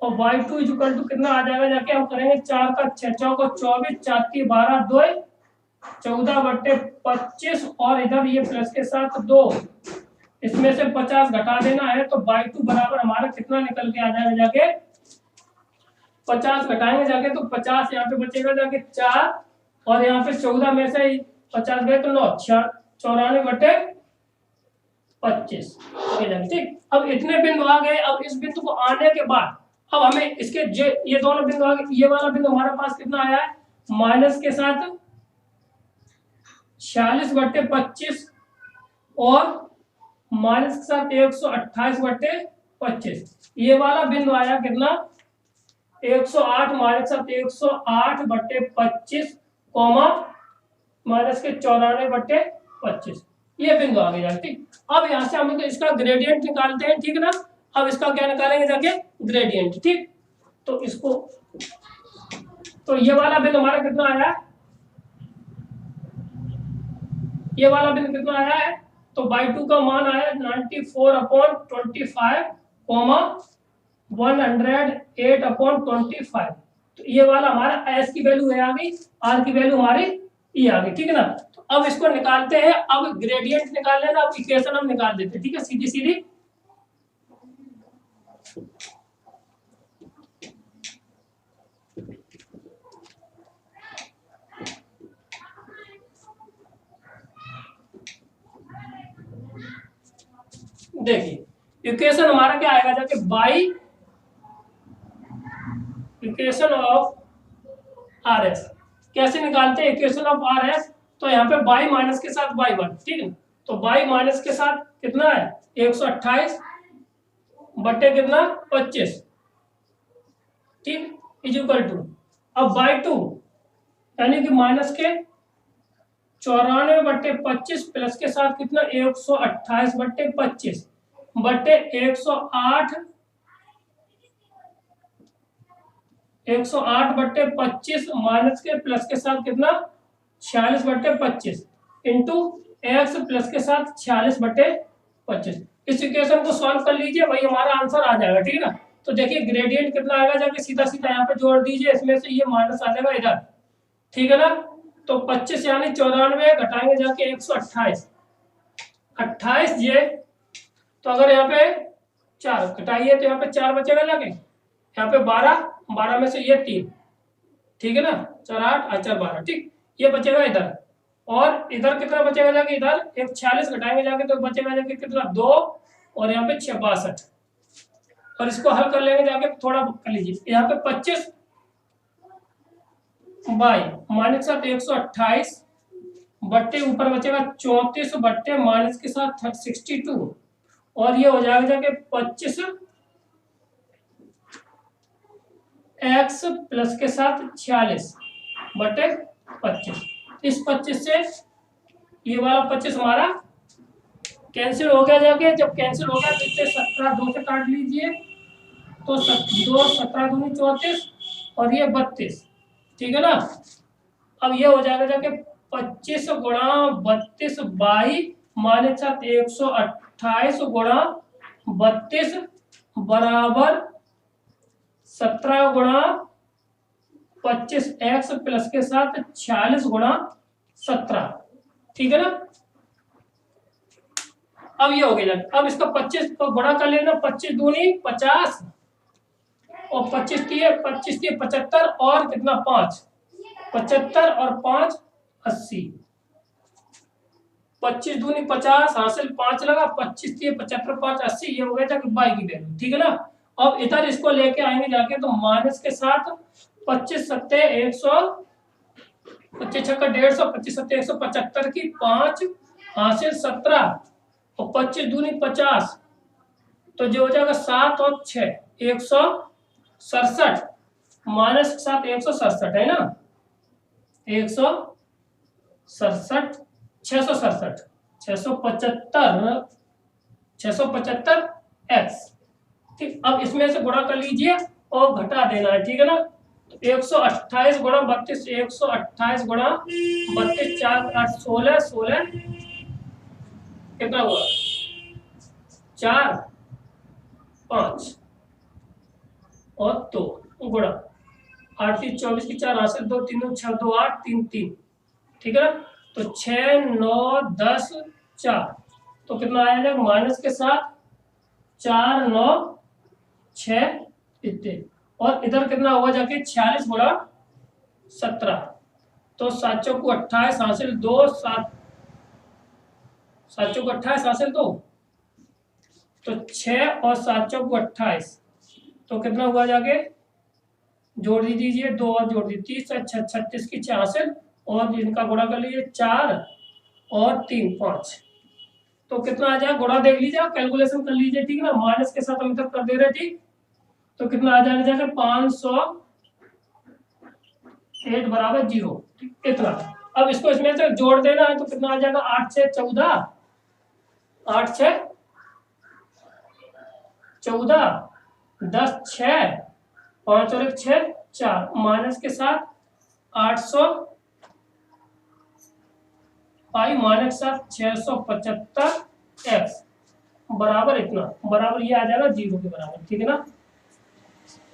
और y2 इक्वल टू कितना आ जाएगा जाके हम करेंगे 4 का 6 चौको 24 4 की 12 2 14 बटे 25, और इधर ये प्लस के साथ 2, इसमें से 50 घटा देना है, तो y2 बराबर हमारा कितना निकल के आ जाएगा जाके 50 घटाएंगे जाके तो 50 यहाँ पे बचेगा जाके 4, और यहाँ पे 14 में से 50 गए तो 9 94 बटे 25, ठीक। अब इतने बिंदु आ गए, अब इस बिंदु को आने के बाद अब हमें इसके ये दोनों बिंदु आ गए, ये वाला बिंदु हमारे पास कितना आया है माइनस के साथ 46 बटे 25 और माइनस के साथ 128 बटे 25, ये वाला बिंदु आया कितना 108 माइनस के साथ 108 बटे 25 कॉमा माइनस के 94 बटे 25, ये बिंदु आ गया, ठीक। अब यहाँ से हम इसका ग्रेडियंट निकालते हैं, ठीक ना। अब इसका क्या निकालेंगे जाके ग्रेडियंट, ठीक। तो इसको तो ये वाला बिंदु हमारा कितना आया है, ये वाला बिंदु कितना आया है, तो y2 का मान आया 94 अपॉन 25 कॉमा 108 अपॉन 25, तो ये वाला हमारा s की वैल्यू है आ गई, r की वैल्यू हमारी ये आ गई, ठीक है ना। तो अब इसको निकालते हैं, अब ग्रेडियंट निकाल लेना, अब इक्वेशन हम निकाल देते हैं, ठीक है, सीधी सीधी। देखिए इक्वेशन हमारा क्या आएगा जाके by equation of R S, कैसे निकालते हैं इक्वेशन ऑफ आर एस, तो यहाँ पे बाई माइनस के साथ y1, ठीक है, तो बाई माइनस के साथ कितना है 128 बटे कितना 25, ठीक, इक्वल टू अब बाई 2 यानी कि माइनस के 94 बटे 25 प्लस के साथ कितना 128 बटे 25 बटे 108 बटे 25 माइनस के प्लस के साथ कितना 46 बटे 25 इंटू x प्लस के साथ 46/25। इस इक्वेशन को सॉल्व कर लीजिए, वही हमारा आंसर आ जाएगा। ठीक है ना। तो देखिए ग्रेडियंट कितना आएगा, जाके सीधा सीधा यहाँ पे जोड़ दीजिए, इसमें से ये माइनस आ जाएगा इधर। ठीक है ना। तो 25 यानी 94 घटाएंगे जाके 128, 28 ये, तो अगर यहाँ पे 4 घटाइए तो यहाँ पे 4 बचेगा जाके, यहाँ पे 12, 12 में से ये 3, ठीक है ना, 4 8 और 4 12, ठीक, ये बचेगा इधर। और इधर कितना बचेगा जाके, इधर 146 घटाएंगे जाके तो बचेगा जाके कितना, 2, और यहाँ पे 62। और इसको हल कर लेंगे जाके, थोड़ा कर लीजिए, यहाँ पे 25 बाई माइनस के साथ 128 बट्टे ऊपर बचेगा 34 बट्टे माइनस के साथ 62, और ये हो जाएगा जाके 25 x प्लस के साथ 46/25। इस 25 से ये वाला 25 हमारा कैंसिल हो गया जाके। जब कैंसिल हो गया तो इससे 17 2 से काट लीजिए, तो 2 17 दूनी 34 और ये 32, ठीक है ना। अब ये हो जाएगा जाके 25 गुणा 32 बाई माइनस 128 गुणा 32 बराबर 17 गुणा 25 x प्लस के साथ 46 गुणा 17, ठीक है ना। अब ये हो गया। अब इसका 25 को गुणा कर लेना, 25 दूनी 50 और 25 दिए 75 और कितना 5, 75 और 5 80, 25 दूनी 50 हासिल 5 लगा, 25 दिए 75 5 80, ये हो गया जाके बाई की वैल्यू, ठीक है ना। अब इधर इसको लेके आएंगे जाके तो माइनस के साथ 25 सत्ते 100, 25 छक्का 150, 25 सत्ते 175 की 5 हासिल 17 और 25 दूनी 50, तो जो हो जाएगा 7 और 6 167, माइनस के साथ 167 है ना, 167 667 675 x, ठीक। अब इसमें से गुणा कर लीजिए और घटा देना है, ठीक है ना। तो 128 गुणा 32, 128 गुणा 32 4 8 16 16 कितना हुआ, 4 5 और 2 गुणा 8 3 24 की 4 हासिल 2 3 6 2 8 3 3, ठीक है ना। तो 6 9 10 4, तो कितना आया जाएगा, माइनस के साथ 4 9 6 इतने, और इधर कितना होगा जाके 46 गुणा 17, तो 7 चौक 28 हासिल 2 7 चौक 28 हासिल 2, तो 6 और 7 चौक 28, तो कितना हुआ जाके, जोड़ दीजिए 2 और जोड़ दीजिए 30 36 की 6 हासिल, और इनका गुणा कर लीजिए 4 और 3 5, तो कितना आ जाएगा, गुणा देख लीजिए, कैलकुलेशन कर लीजिए, ठीक है ना। माइनस के साथ हम इधर कर दे रहे, ठीक, तो कितना आ जाएगा जाके 508 बराबर 0, इतना। अब इसको इसमें से जोड़ देना है, तो कितना आ जाएगा, 8 6 14 8 6 14 10 6 5 और 1 6 4, माइनस के साथ 800 पाई माइनस के साथ 675 x बराबर इतना, बराबर ये आ जाएगा 0 के बराबर, ठीक है ना।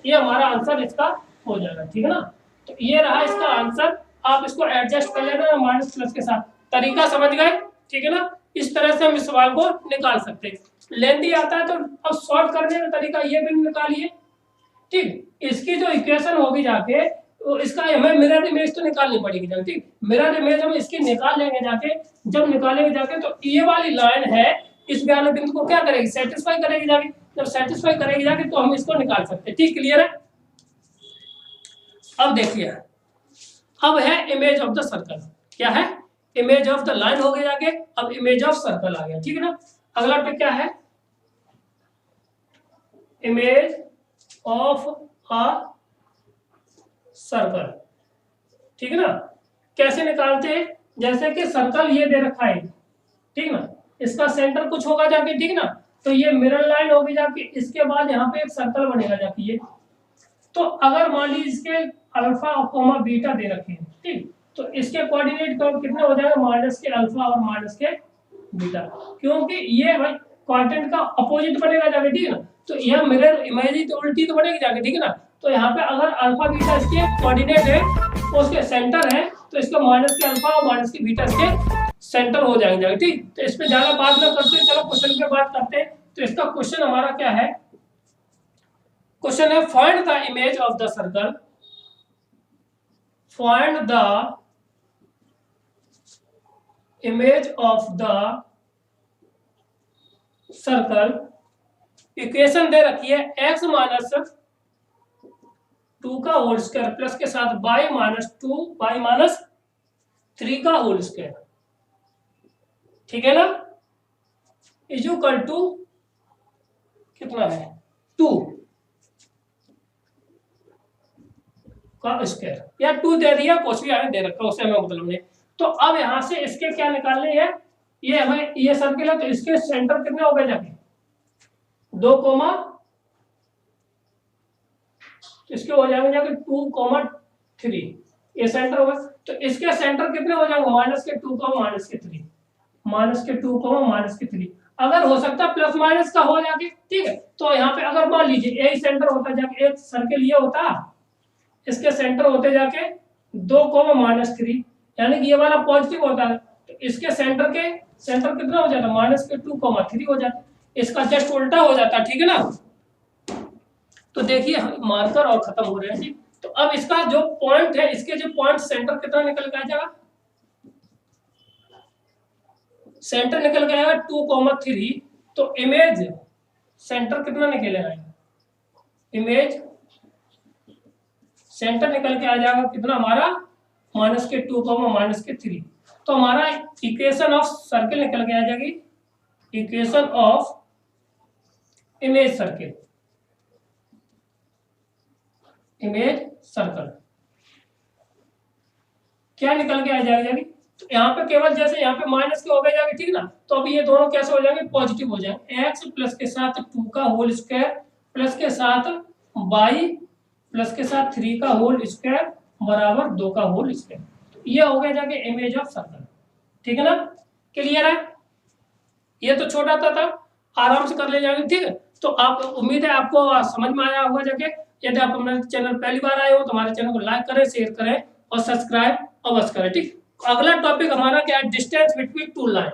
ये हमारा आंसर इसका हो जाएगा, ठीक है ना। तो ये रहा इसका आंसर। आप इसको एडजस्ट कर लेना माइनस प्लस के साथ। तरीका समझ गए, ठीक है ना। इस तरह से हम इस सवाल को निकाल सकते हैं। लेंथी आता है तो अब सॉल्व करने का तरीका ये भी निकालिए, ठीक। इसकी जो इक्वेशन होगी जाके, तो इसका हमें मिरर इमेज तो निकालनी पड़ेगी जाके, ठीक। मिरर इमेज हम इसकी निकाल लेंगे जाके। जब निकालेंगे जाके तो ये वाली लाइन है इस ज्ञान बिंदु को क्या करेगी, सेटिस्फाई करेगी जाके। जब सेटिस्फाई करेगी जाके तो हम इसको निकाल सकते हैं, ठीक। क्लियर है। अब देखिए, अब है इमेज ऑफ द सर्कल। क्या है, इमेज ऑफ द लाइन हो गया जाके, अब इमेज ऑफ सर्कल आ गया, ठीक है ना। अगला पे क्या है, इमेज ऑफ अ सर्कल, ठीक है ना। कैसे निकालते हैं, जैसे कि सर्कल ये दे रखा है, ठीक ना, इसका सेंटर कुछ होगा जाके, ठीक ना। तो ये मिरर लाइन होगी जाके, इसके बाद यहाँ पे एक सर्कल बनेगा जाके ये। तो अगर मान लीजिए इसके अल्फा और कोमा बीटा दे रखे हैं, ठीक, तो इसके कोऑर्डिनेट कितने हो जाएगा, माइनस के अल्फा और माइनस के बीटा, क्योंकि ये भाई क्वाड्रेंट का अपोजिट बनेगा जाके, ठीक है ना। तो यह मिरर इमेज तो उल्टी तो बनेगी जाके, ठीक है ना। तो यहाँ पे अगर अल्फा बीटा इसके कोऑर्डिनेट है, उसके सेंटर है, तो इसका माइनस के अल्फा और माइनस के बीटा इसके सेंटर हो जाएंगे जाके, ठीक। तो इस पे ज्यादा बात ना करते हैं, चलो क्वेश्चन पे बात करते हैं। तो इसका क्वेश्चन हमारा क्या है, क्वेश्चन है find the image of the circle, find the image of the circle. Equation दे रखी है x माइनस 2 का होल स्क्वायर प्लस के साथ y माइनस 2 y माइनस 3 का होल स्क्वायर, ठीक है ना, इज इक्वल टू कितना है 2 का स्क्वायर, या 2 दे दिया, कुछ भी आगे दे रखा उसे हमें मतलब नहीं। तो अब यहां से इसके क्या निकालने हैं, ये हमें ये सर्किल है, तो इसके सेंटर कितने हो गए जाके 2 कोमा, इसके हो जाएंगे जाके 2 कोमा 3, ये सेंटर होगा। तो इसके सेंटर कितने हो जाएंगे, माइनस के 2 कोमा माइनस के 3, माइनस के 2 कोमा माइनस के 3। अगर हो सकता है प्लस माइनस का हो जाके, ठीक है। तो यहाँ पे अगर मान लीजिए यही सेंटर होता जाके, एक सर्किल ये होता, इसके सेंटर होते जाके 2 कोमा माइनस 3, यानी कि ये वाला पॉजिटिव होता है, तो इसके सेंटर कितना हो जाता है, माइनस के 2 कोमा 3 हो जाता है, इसका जस्ट उल्टा हो जाता है, ठीक है ना। तो देखिए मार्कर और खत्म हो रहे हैं, ठीक। तो अब इसका जो पॉइंट है, इसके जो पॉइंट सेंटर कितना निकल के आ जाएगा, सेंटर निकल के आएगा 2 कोमा 3, तो इमेज सेंटर कितना निकलेगा, इमेज सेंटर निकल के आ जाएगा कितना हमारा, माइनस के 2 कोमा माइनस के 3। तो हमारा इक्वेशन ऑफ सर्किल निकल के आ जाएगी, equation of image circle, image circle क्या निकल के आ जाएगी। तो यहाँ पे केवल जैसे यहाँ पे माइनस के हो गए जाएंगे, ठीक ना। तो अभी ये दोनों कैसे हो जाएंगे, पॉजिटिव हो जाएंगे, x प्लस के साथ 2 का होल स्क्वायर प्लस के साथ y प्लस के साथ 3 का होल स्क्वायर बराबर 2 का होल स्क्वायर। तो ये हो गया जाके इमेज ऑफ सर्कल, ठीक है ना। क्लियर है, ये तो छोटा था आराम से कर ले जाएंगे, ठीक है। तो आप उम्मीद है आपको समझ में आया होगा जाके। यदि आप हमारे चैनल पहली बार आए हो तो हमारे चैनल को लाइक करें, शेयर करें और सब्सक्राइब अवश्य करें, ठीक। अगला टॉपिक हमारा क्या है, distance between two line,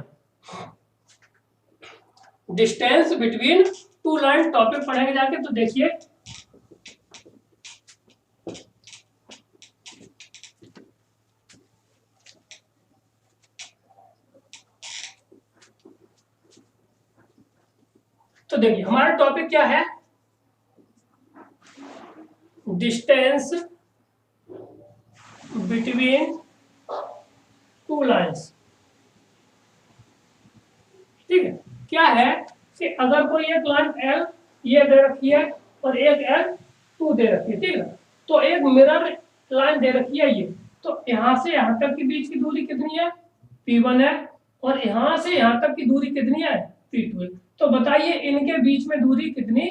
distance between two line topic पढ़ेंगे जाके। तो देखिए तो देखिए हमारा टॉपिक क्या है, डिस्टेंस बिटवीन टू लाइंस, ठीक है। क्या है कि अगर कोई एक लाइन L ये दे रखी है और एक L2 दे रखी है, ठीक है। तो एक मिरर लाइन दे रखी है ये, तो यहां से यहां तक के बीच की दूरी कितनी है, P1 है, और यहां से यहां तक की दूरी कितनी है, P2 है। तो बताइए इनके बीच में दूरी कितनी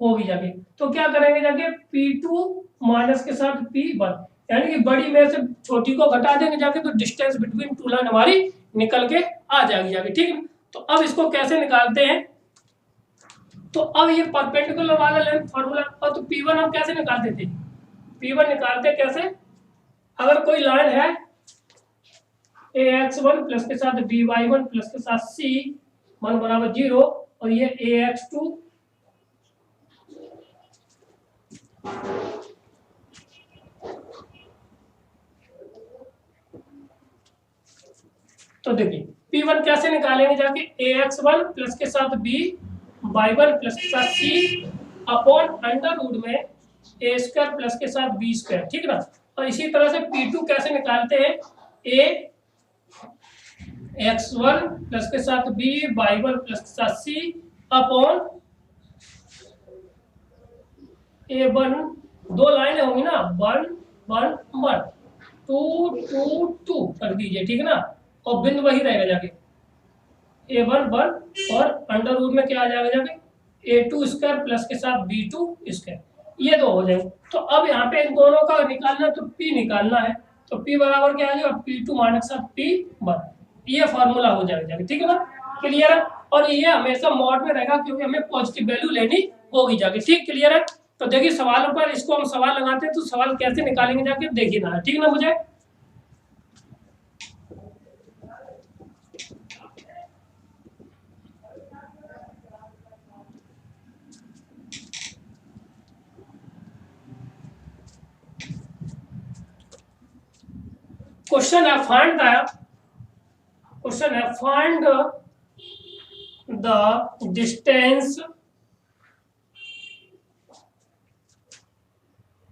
होगी जाके। तो क्या करेंगे जाके, P2 माइनस के साथ P1, यानी कि बड़ी में से छोटी को घटा देंगे जाके, तो डिस्टेंस बिटवीन टू लाइन हमारी निकल के आ जाएगी जाके, ठीक है। तो अब इसको कैसे निकालते हैं, तो अब ये परपेंडिकुलर वाला लेंथ फार्मूला, और तो P1 हम कैसे निकालते थे, P1 निकालते कैसे, अगर कोई लाइन है ax1 प्लस के साथ by1 प्लस के साथ c1 बराबर 0, और ये ax2 तो देखिए P1 कैसे निकालेंगे जाके, ax1 प्लस के साथ by1 प्लस के साथ c अपॉन अंडर रूट में a स्क्वायर प्लस के साथ b स्क्वायर, ठीक ना। और इसी तरह से P2 कैसे निकालते हैं, ax1 प्लस के साथ by1 प्लस के साथ c अपॉन a1, दो लाइनें होंगी ना, 1 1 1 2 2 2 कर दीजिए, ठीक है ना, और बिंदु वही रहेगा जाके a1 1, और अंडर रूट में क्या आ जाएगा जाके a2 स्क्वायर प्लस के साथ b2 स्क्वायर, ये दो हो जाएंगे। तो अब यहाँ पे इन दोनों का निकालना, तो p निकालना है, तो P बराबर क्या आ जाएगा, P2 माइनस P1, ये फॉर्मूला हो जाएगा, ठीक है ना, क्लियर है। और ये हमेशा मॉड में रहेगा क्योंकि हमें पॉजिटिव वैल्यू लेनी होगी जाके, ठीक, क्लियर है। तो देखिए सवालों पर इसको हम सवाल लगाते हैं तो सवाल कैसे निकालेंगे जाके देखिए ना, ठीक ना मुझे। क्वेश्चन है find the distance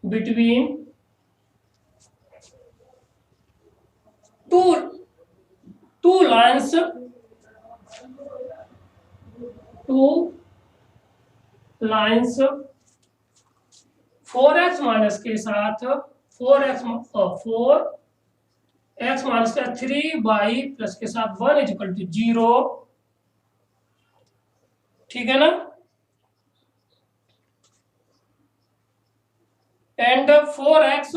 between two lines 4x minus के साथ 4x माइनस का 3y प्लस के साथ 1 इज इक्वल टू 0, ठीक है ना। And 4x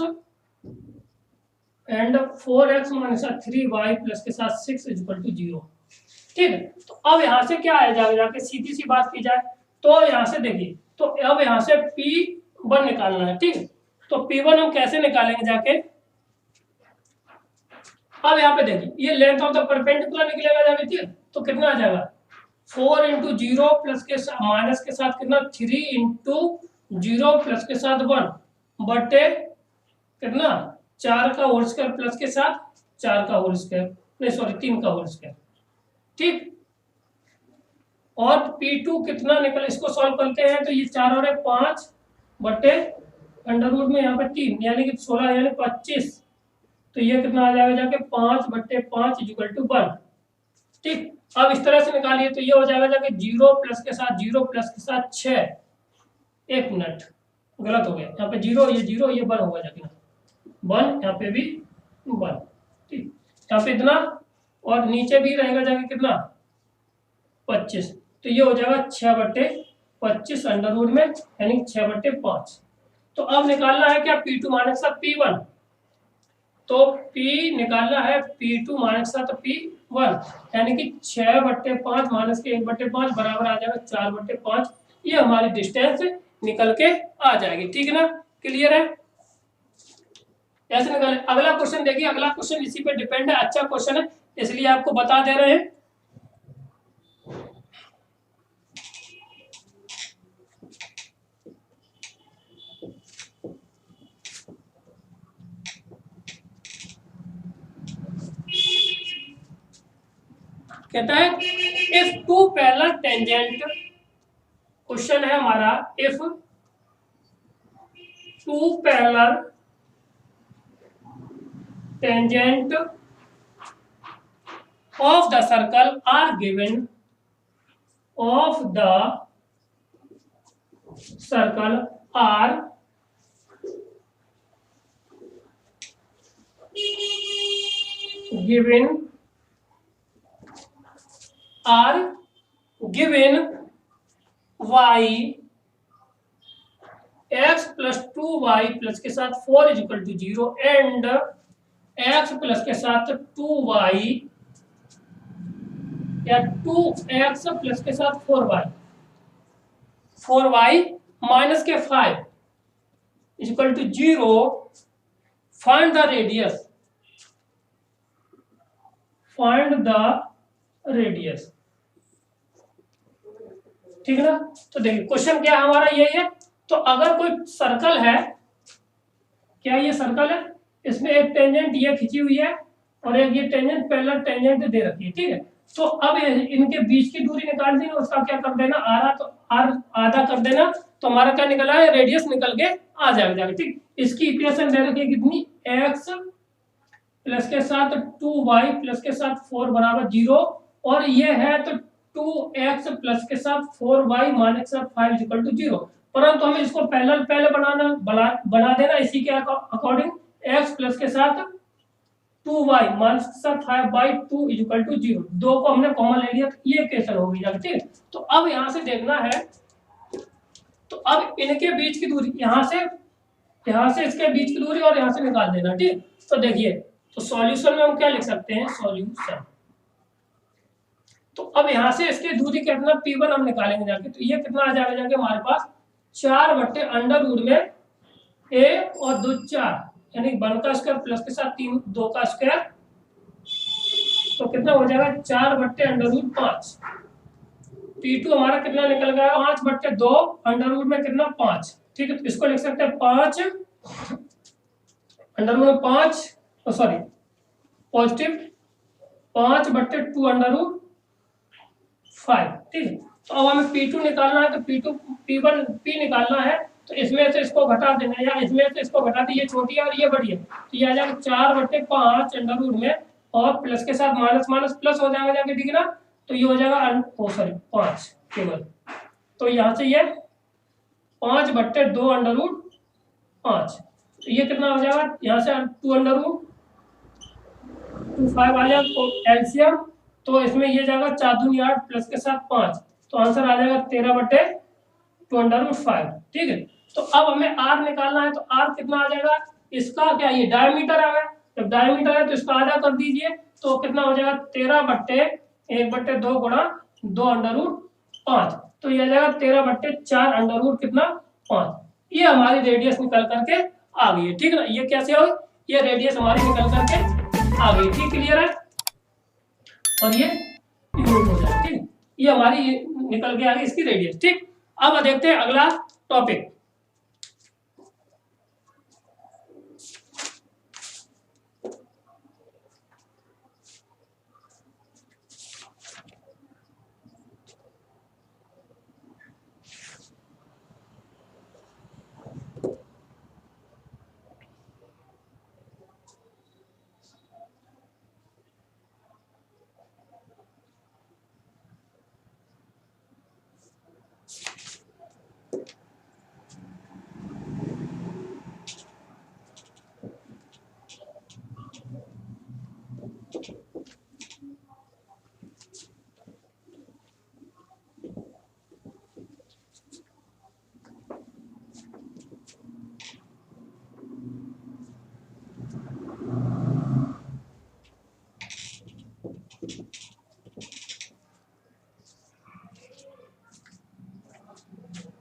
minus 3y plus के साथ 6 इज इक्वल टू 0, ठीक है। तो अब यहां से क्या आ जाएगा जाके, सीधी सी बात की जाए तो यहां से देखिए, तो अब यहां से P1 निकालना है, ठीक है। तो P1 हम कैसे निकालेंगे जाके, अब यहाँ पे देखिए ये लेंथ ऑफ द परपेंडिकुलर निकलेगा जाके, ठीक है। तो कितना आ जाएगा 4 इंटू 0 प्लस के माइनस के साथ कितना 3 इंटू 0 प्लस के साथ 1 बटे कितना 4 का होल स्क्वायर प्लस के साथ 4 का होल स्क्वायर, नहीं सॉरी 3 का होल स्क्वायर, ठीक। और P2 कितना निकल, इसको सॉल्व करते हैं तो ये 4 और 5 बटे अंडर रूट में यहाँ पे 3 यानी कि 16 यानी 25, तो ये कितना आ जाएगा जाके 5 बटे 5 इक्वल टू 1, ठीक। अब इस तरह से निकालिए तो ये हो जाएगा जाके 0 प्लस के साथ 0 प्लस के साथ 6, एक मिनट गलत हो गया, यहाँ पे 0 ये 1 होगा जाके 1, यहाँ पे भी 1, ठीक। यहाँ पे इतना और नीचे भी रहेगा जाके कितना 25, तो ये हो जाएगा 6 बटे 25 अंडर रूट में यानी 6 बटे 5। तो अब निकालना है क्या P2 माइनस P1, तो P निकालना है P2 माइनस P1 यानी कि 6 बटे 5 माइनस के 1 बटे 5 बराबर आ जाएगा 4 बटे 5, ये हमारी डिस्टेंस निकल के आ जाएगी, ठीक है ना, क्लियर है। ऐसे निकाले। अगला क्वेश्चन देखिए, अगला क्वेश्चन इसी पे डिपेंड है, अच्छा क्वेश्चन है इसलिए आपको बता दे रहे हैं। कहता है if two parallel tangent, question है हमारा if two parallel tangent of the circle are given, of the circle are given y x plus 2y plus के साथ 4 is equal to 0 and x plus के साथ 2y या 2x plus के साथ 4y minus के 5 is equal to 0, find the radius, ठीक है ना। तो देखिए क्वेश्चन क्या हमारा यही है, तो अगर कोई सर्कल है, क्या ये सर्कल है, इसमें एक टेंजेंट ये खिंची हुई है और एक ये टेंजेंट पैरेलल टेंजेंट दे रखी है, ठीक है। तो अब इनके बीच की दूरी निकाल दी, उसका क्या कर देना आधा कर देना, तो हमारा क्या निकला है रेडियस निकल के आ जाएगा, ठीक। इसकी इक्वेशन दे रखी है कितनी, x प्लस के साथ 2y प्लस के साथ 4 बराबर 0, और ये है तो 2x प्लस के साथ 4y माइनस के साथ 5 इज इक्वल टू 0, परंतु हमें इसको पहले बना देना इसी के अकॉर्डिंग, x प्लस के साथ 2y माइनस के साथ 5/2 इज इक्वल टू 0, दो को हमने कॉमन ले लिया, ये इक्वेशन होगी जाके, ठीक। तो अब यहां से देखना है, तो अब इनके बीच की दूरी यहां से यहाँ से इसके बीच की दूरी और यहाँ से निकाल देना। ठीक, तो देखिए, तो सॉल्यूशन में हम क्या लिख सकते हैं, सॉल्यूशन। तो अब यहाँ से इसकी दूरी कितना P1 हम निकालेंगे जाके, तो ये कितना आ जाएगा जाके हमारे पास 4/√में a और 2 4, यानी 1 का स्क्वायर प्लस के साथ 3 2 का स्क्वायर, तो कितना हो जाएगा 4/√5। P2 हमारा कितना निकल गया 5/2 अंडर रूट में कितना 5। ठीक है, तो इसको लिख सकते हैं 5 अंडर रूट में 5, सॉरी पॉजिटिव 5/2 अंडर रूट 5। ठीक है, तो अब हमें P2 निकालना है, तो P2 P1 P निकालना है, तो इसमें से इसको घटा देना है, या इसमें से इसको घटा दी, ये छोटी है और ये बड़ी है, तो ये आ जाएगा 4/5 अंडर रूट में, और प्लस के साथ माइनस माइनस प्लस हो जाएगा जाके। ठीक है ना, तो ये हो जाएगा 5 केवल, तो यहाँ से ये 5/2 अंडर रूट 5, तो ये कितना हो जाएगा, यहाँ से 2 अंडर रूट 5 आ जाएगा, तो एलसीएम, तो इसमें ये जाएगा 4 दूनी 8 प्लस के साथ 5, तो आंसर आ जाएगा 13/2 अंडर रूट 5। ठीक है, तो अब हमें आर निकालना है, तो आर कितना आ जाएगा, इसका क्या, ये डायमीटर आ गया, जब डायमीटर है तो इसका आधा कर दीजिए, तो कितना हो जाएगा 13/1/2 गुणा 2 अंडर रूट 5, तो ये आ जाएगा 13/4 अंडर रूट कितना 5। ये हमारी रेडियस निकल करके आ गई है। ठीक है ना, ये कैसे हो, ये रेडियस हमारी निकल करके आ गई। ठीक, क्लियर है, और ये यूनिट हो जाए। ठीक, ये हमारी निकल के आ गई इसकी रेडियस। ठीक, अब देखते हैं अगला टॉपिक।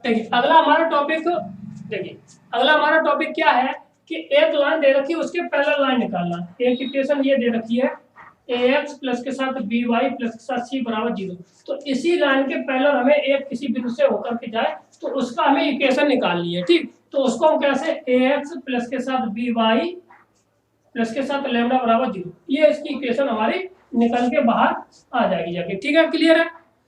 देखिए अगला हमारा टॉपिक, देखिए अगला हमारा टॉपिक क्या है कि एक लाइन दे रखी है, उसके पैरेलल लाइन निकालना। एक इक्वेशन ये दे रखी है ax प्लस के साथ by प्लस के साथ c बराबर 0, तो इसी लाइन के पैरेलल हमें एक किसी बिंदु से होकर के जाए, तो उसका हमें इक्वेशन निकालनी है। ठीक, तो उसको हम कैसे, ax प्लस के साथ by प्लस के साथ लैम्डा बराबर 0, ये इसकी इक्वेशन हमारी निकल के बाहर आ जाएगी जाके। ठीक है, क्लियर है।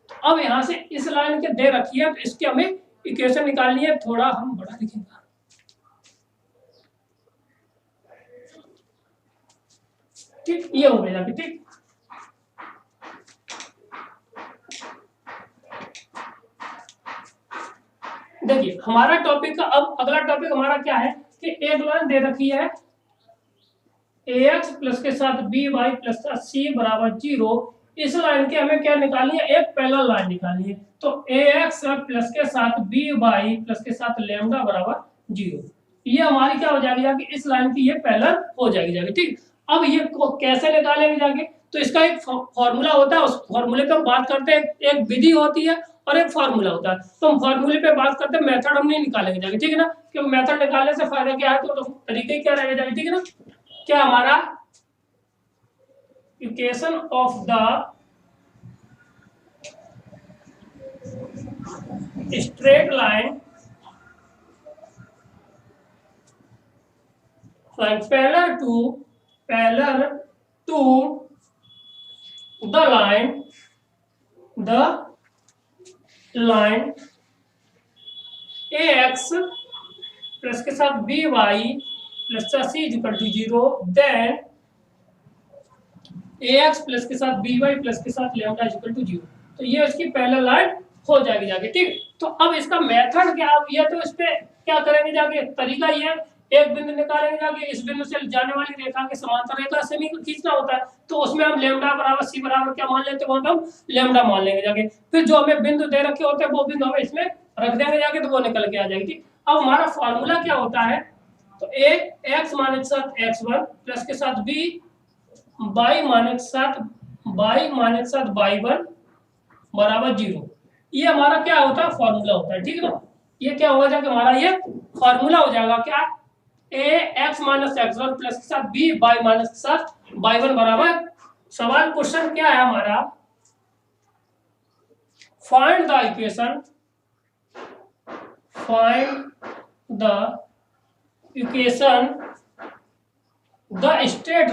तो अब यहाँ से इस लाइन के दे रखी है, तो इसकी हमें इक्वेशन निकालनी है। थोड़ा हम बड़ा लिखेंगे, ठीक, ये हो गया। ठीक, देखिए हमारा टॉपिक का अब अगला टॉपिक हमारा क्या है कि एक लाइन दे रखी है ax प्लस के साथ by प्लस का c बराबर 0, इस लाइन के हमें क्या निकालनी है, एक पैरेलल लाइन निकालनी है। तो ax प्लस के साथ by प्लस के साथ लैम्डा बराबर 0, ये हमारी क्या हो जाएगी जाके, इस लाइन की ये पैरेलल हो जाएगी जाके। ठीक, अब ये कैसे निकालेंगे जाके, तो इसका एक फॉर्मूला होता है, उस फॉर्मूले पे हम बात करते हैं। एक विधि होती है और एक फार्मूला होता है, तो हम फार्मूले पे बात करते हैं, मेथड हम नहीं निकालेंगे जाके। ठीक है ना, क्योंकि मेथड निकालने से फायदा क्या है, तो तरीके क्या रहेगा जाके। ठीक है ना, क्या हमारा equation of the straight line parallel to the line ax plus के साथ by प्लस का c equal to 0, then ax plus के साथ by प्लस के साथ लैम्डा इक्वल टू 0, तो ये इसकी पैरेलल लाइन हो जाएगी जाके। ठीक, तो अब इसका मेथड क्या है, तो इस पे क्या करेंगे जाके, तरीका ये है, एक बिंदु निकालेंगे जाके, इस बिंदु से जाने वाली रेखा के समांतर रेखा से खींचना होता है, तो उसमें हम लैम्डा बराबर c बराबर क्या मान लेते हैं, वहां हम लैम्डा मान लेंगे जाके। फिर जो हमें बिंदु दे रखे होते हैं वो बिंदु हमें इसमें रख देंगे जाके, तो वो निकल के आ जाएगी। ठीक, अब हमारा फॉर्मूला क्या होता है तो ए एक्स मान के साथ x1 प्लस के साथ b y मान के साथ y1 बराबर 0। ये हमारा क्या होता है, फॉर्मूला होता है, ठीक है ना। ये क्या होगा जाके हमारा ये फॉर्मूला हो जाएगा क्या, ए एक्स माइनस x1 प्लस के साथ b y माइनस के साथ y1 बराबर। सवाल क्वेश्चन क्या है हमारा, find the equation the straight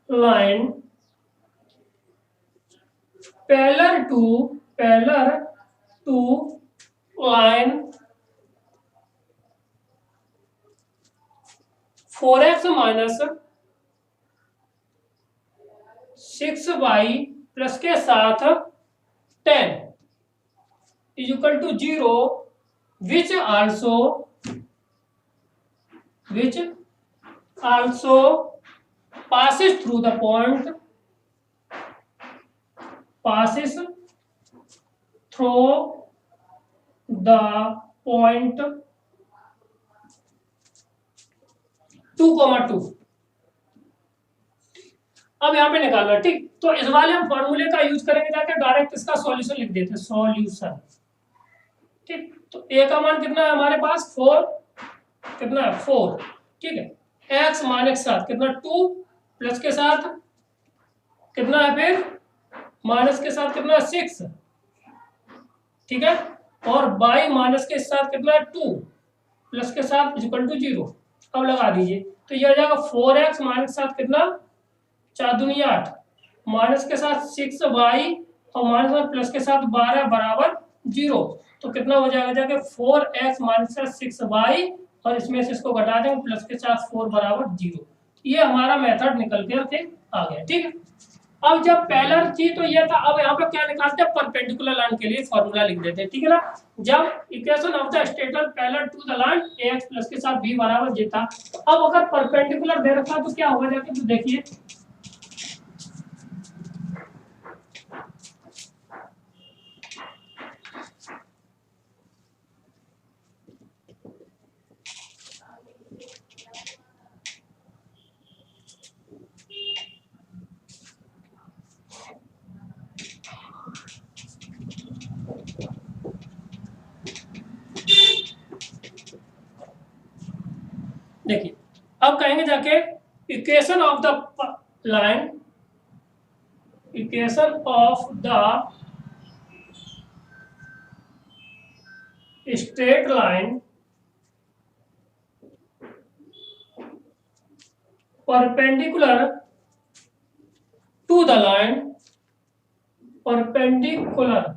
line parallel to line 4x minus 6y plus के साथ 10 is equal to 0 which also passes through the point two comma two. अब यहाँ पे निकालना, ठीक। तो इस वाले हम फॉर्मूले का यूज करेंगे जाके, डायरेक्ट इसका सॉल्यूशन लिख देते हैं, सॉल्यूशन, ठीक। तो ए का मान कितना है हमारे पास, 4, कितना है 4, ठीक है। एक्स मान के साथ कितना 2 प्लस के साथ कितना है, फिर माइनस के साथ कितना 6, ठीक है। और बाई माइनस के साथ कितना 2 प्लस के साथ इक्वल टू 0। अब लगा दीजिए तो ये हो जाएगा 4x माइनस के साथ कितना 4 दूनी 8 माइनस के साथ 6y और माइनस प्लस के साथ 12 बराबर 0। तो कितना हो जाएगा जाके 4x माइनस के साथ 6y और इसमें से इसको घटा देंगे प्लस के साथ 4 बराबर 0। ये हमारा मेथड निकल के आ गया, ठीक है। अब जब पैरेलल थी तो ये था, अब यहाँ पे क्या निकालते हैं, परपेंडिकुलर लाइन के लिए फॉर्मूला लिख देते हैं, ठीक है ना। जब equation of the straight parallel to the line ax plus के साथ b बराबर j था। अब अगर परपेंडिकुलर दे रखा तो क्या होगा जाके, तो देखिए देखिए, अब कहेंगे जाके equation of the line, equation of the straight line perpendicular to the line, perpendicular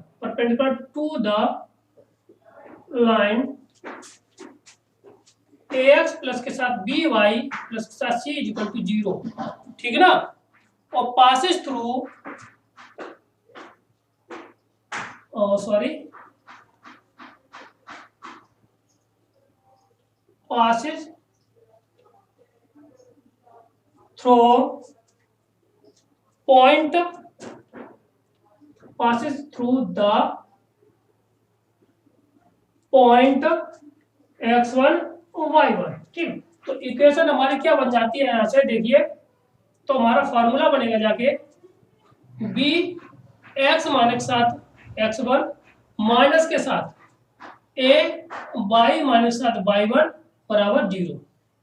to the line ax plus के साथ by प्लस के साथ c इक्वल टू 0, ठीक है ना। और passes through passes through point, passes through the point x1 y1, ठीक। तो इक्वेशन हमारी क्या बन जाती है यहाँ से, देखिए तो हमारा फॉर्मूला बनेगा जाके b x माइनस के साथ x1 माइनस के साथ a y माइनस के साथ y1 बराबर 0।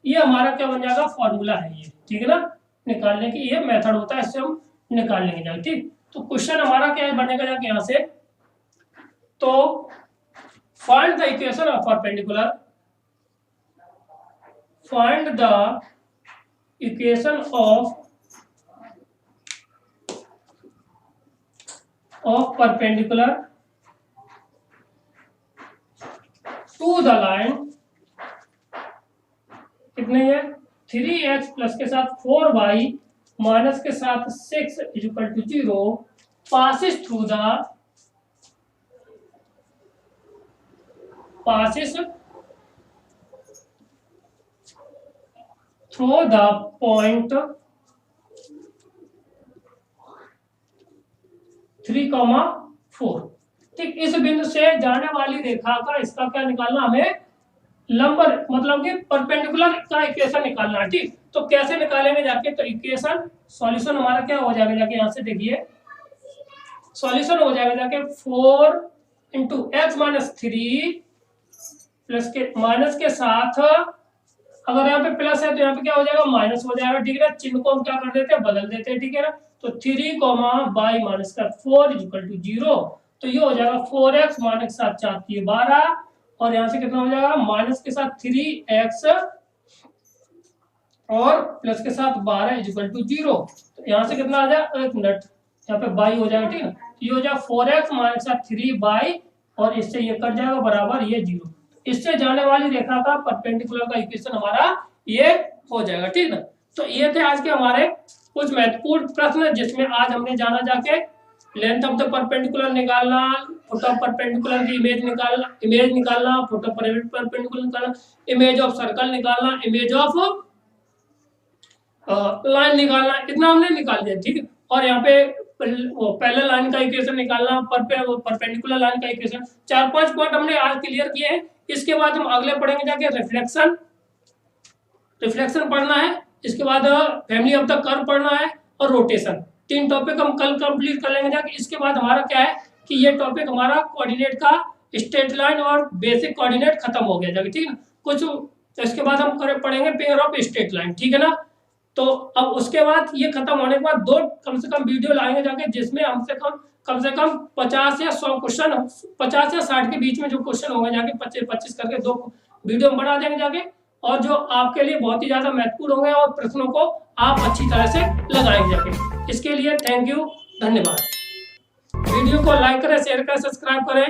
ये हमारा क्या बन जाएगा, फॉर्मूला है ये, ठीक है ना। निकालने की ये मेथड होता है, इससे हम निकाल लेंगे जाके, ठीक। तो क्वेश्चन हमारा क्या बनेगा जाके यहाँ से, तो find the equation of perpendicular, find the equation of perpendicular to the line, कितने है 3x प्लस के साथ 4y माइनस के साथ 6 equal to 0 passes through the point 3, 4, ठीक, इस बिंदु से जाने वाली रेखा का इसका क्या निकालना, हमें लंब मतलब कि परपेंडिकुलर का इक्वेशन निकालना है। ठीक, तो कैसे निकालेंगे जाके, तो इक्वेशन सॉल्यूशन हमारा क्या हो जाएगा जाके, यहां से देखिए सॉल्यूशन हो जाएगा जाके 4 इंटू एक्स माइनस 3 प्लस के माइनस के साथ, अगर यहाँ पे प्लस है तो यहाँ पे क्या हो जाएगा, माइनस हो जाएगा। ठीक है ना, चिन्ह को हम क्या कर देते हैं, बदल देते हैं। ठीक है ना, तो 3 बाई माइनस का 4 इक्वल टू 0, तो ये हो जाएगा 4x माइनस 7 4 3 12, और यहाँ से कितना हो जाएगा, माइनस के साथ 3x और प्लस के साथ 12 इक्वल टू 0। तो यहाँ से कितना आ जाएगा, एक मिनट, यहाँ पे बाई हो जाएगा। ठीक है, ये हो जाएगा 4x माइनस 3 बाई, और इससे ये कट जाएगा बराबर ये 0। इससे जाने वाली रेखा का परपेंडिकुलर का इक्वेशन हमारा ये हो जाएगा। ठीक है, तो ये थे आज के हमारे कुछ महत्वपूर्ण प्रश्न, जिसमें आज हमने जाना जाके लेंथ ऑफ द परपेंडिकुलर निकालना, फुट ऑफ परपेंडिकुलर की इमेज निकालना, फुट ऑफ परपेंडिकुलर निकालना, इमेज ऑफ सर्कल निकालना, इमेज ऑफ लाइन निकालना, इतना हमने निकाल दिया। ठीक है, और यहाँ पे पैरेलल लाइन का इक्वेशन निकालना, परपेंडिकुलर लाइन का इक्वेशन, 4-5 पॉइंट हमने आज क्लियर किए हैं। इसके बाद हम अगले पढ़ेंगे जाके रिफ्लेक्शन पढ़ना है, इसके बाद फैमिली ऑफ द कर्व पढ़ना है, और रोटेशन। 3 टॉपिक हम कल कंप्लीट कर लेंगे जाके। इसके बाद हमारा क्या है कि ये टॉपिक हमारा कोऑर्डिनेट का स्ट्रेट लाइन और बेसिक कोऑर्डिनेट खत्म हो गया जाके। ठीक है, कुछ इसके बाद हम पढ़ेंगे पेयर ऑफ स्ट्रेट लाइन। ठीक है ना, तो अब उसके बाद ये खत्म होने के बाद 2 कम से कम वीडियो लाएंगे जाके, जिसमें कम से कम 50 या 100 क्वेश्चन, 50 या 60 के बीच में जो क्वेश्चन होंगे जाके 25-25 करके 2 वीडियो हम बना देंगे जाके, और जो आपके लिए बहुत ही ज्यादा महत्वपूर्ण होंगे, और प्रश्नों को आप अच्छी तरह से लगाएंगे जाके। इसके लिए थैंक यू, धन्यवाद। वीडियो को लाइक करें, शेयर करें, सब्सक्राइब करें।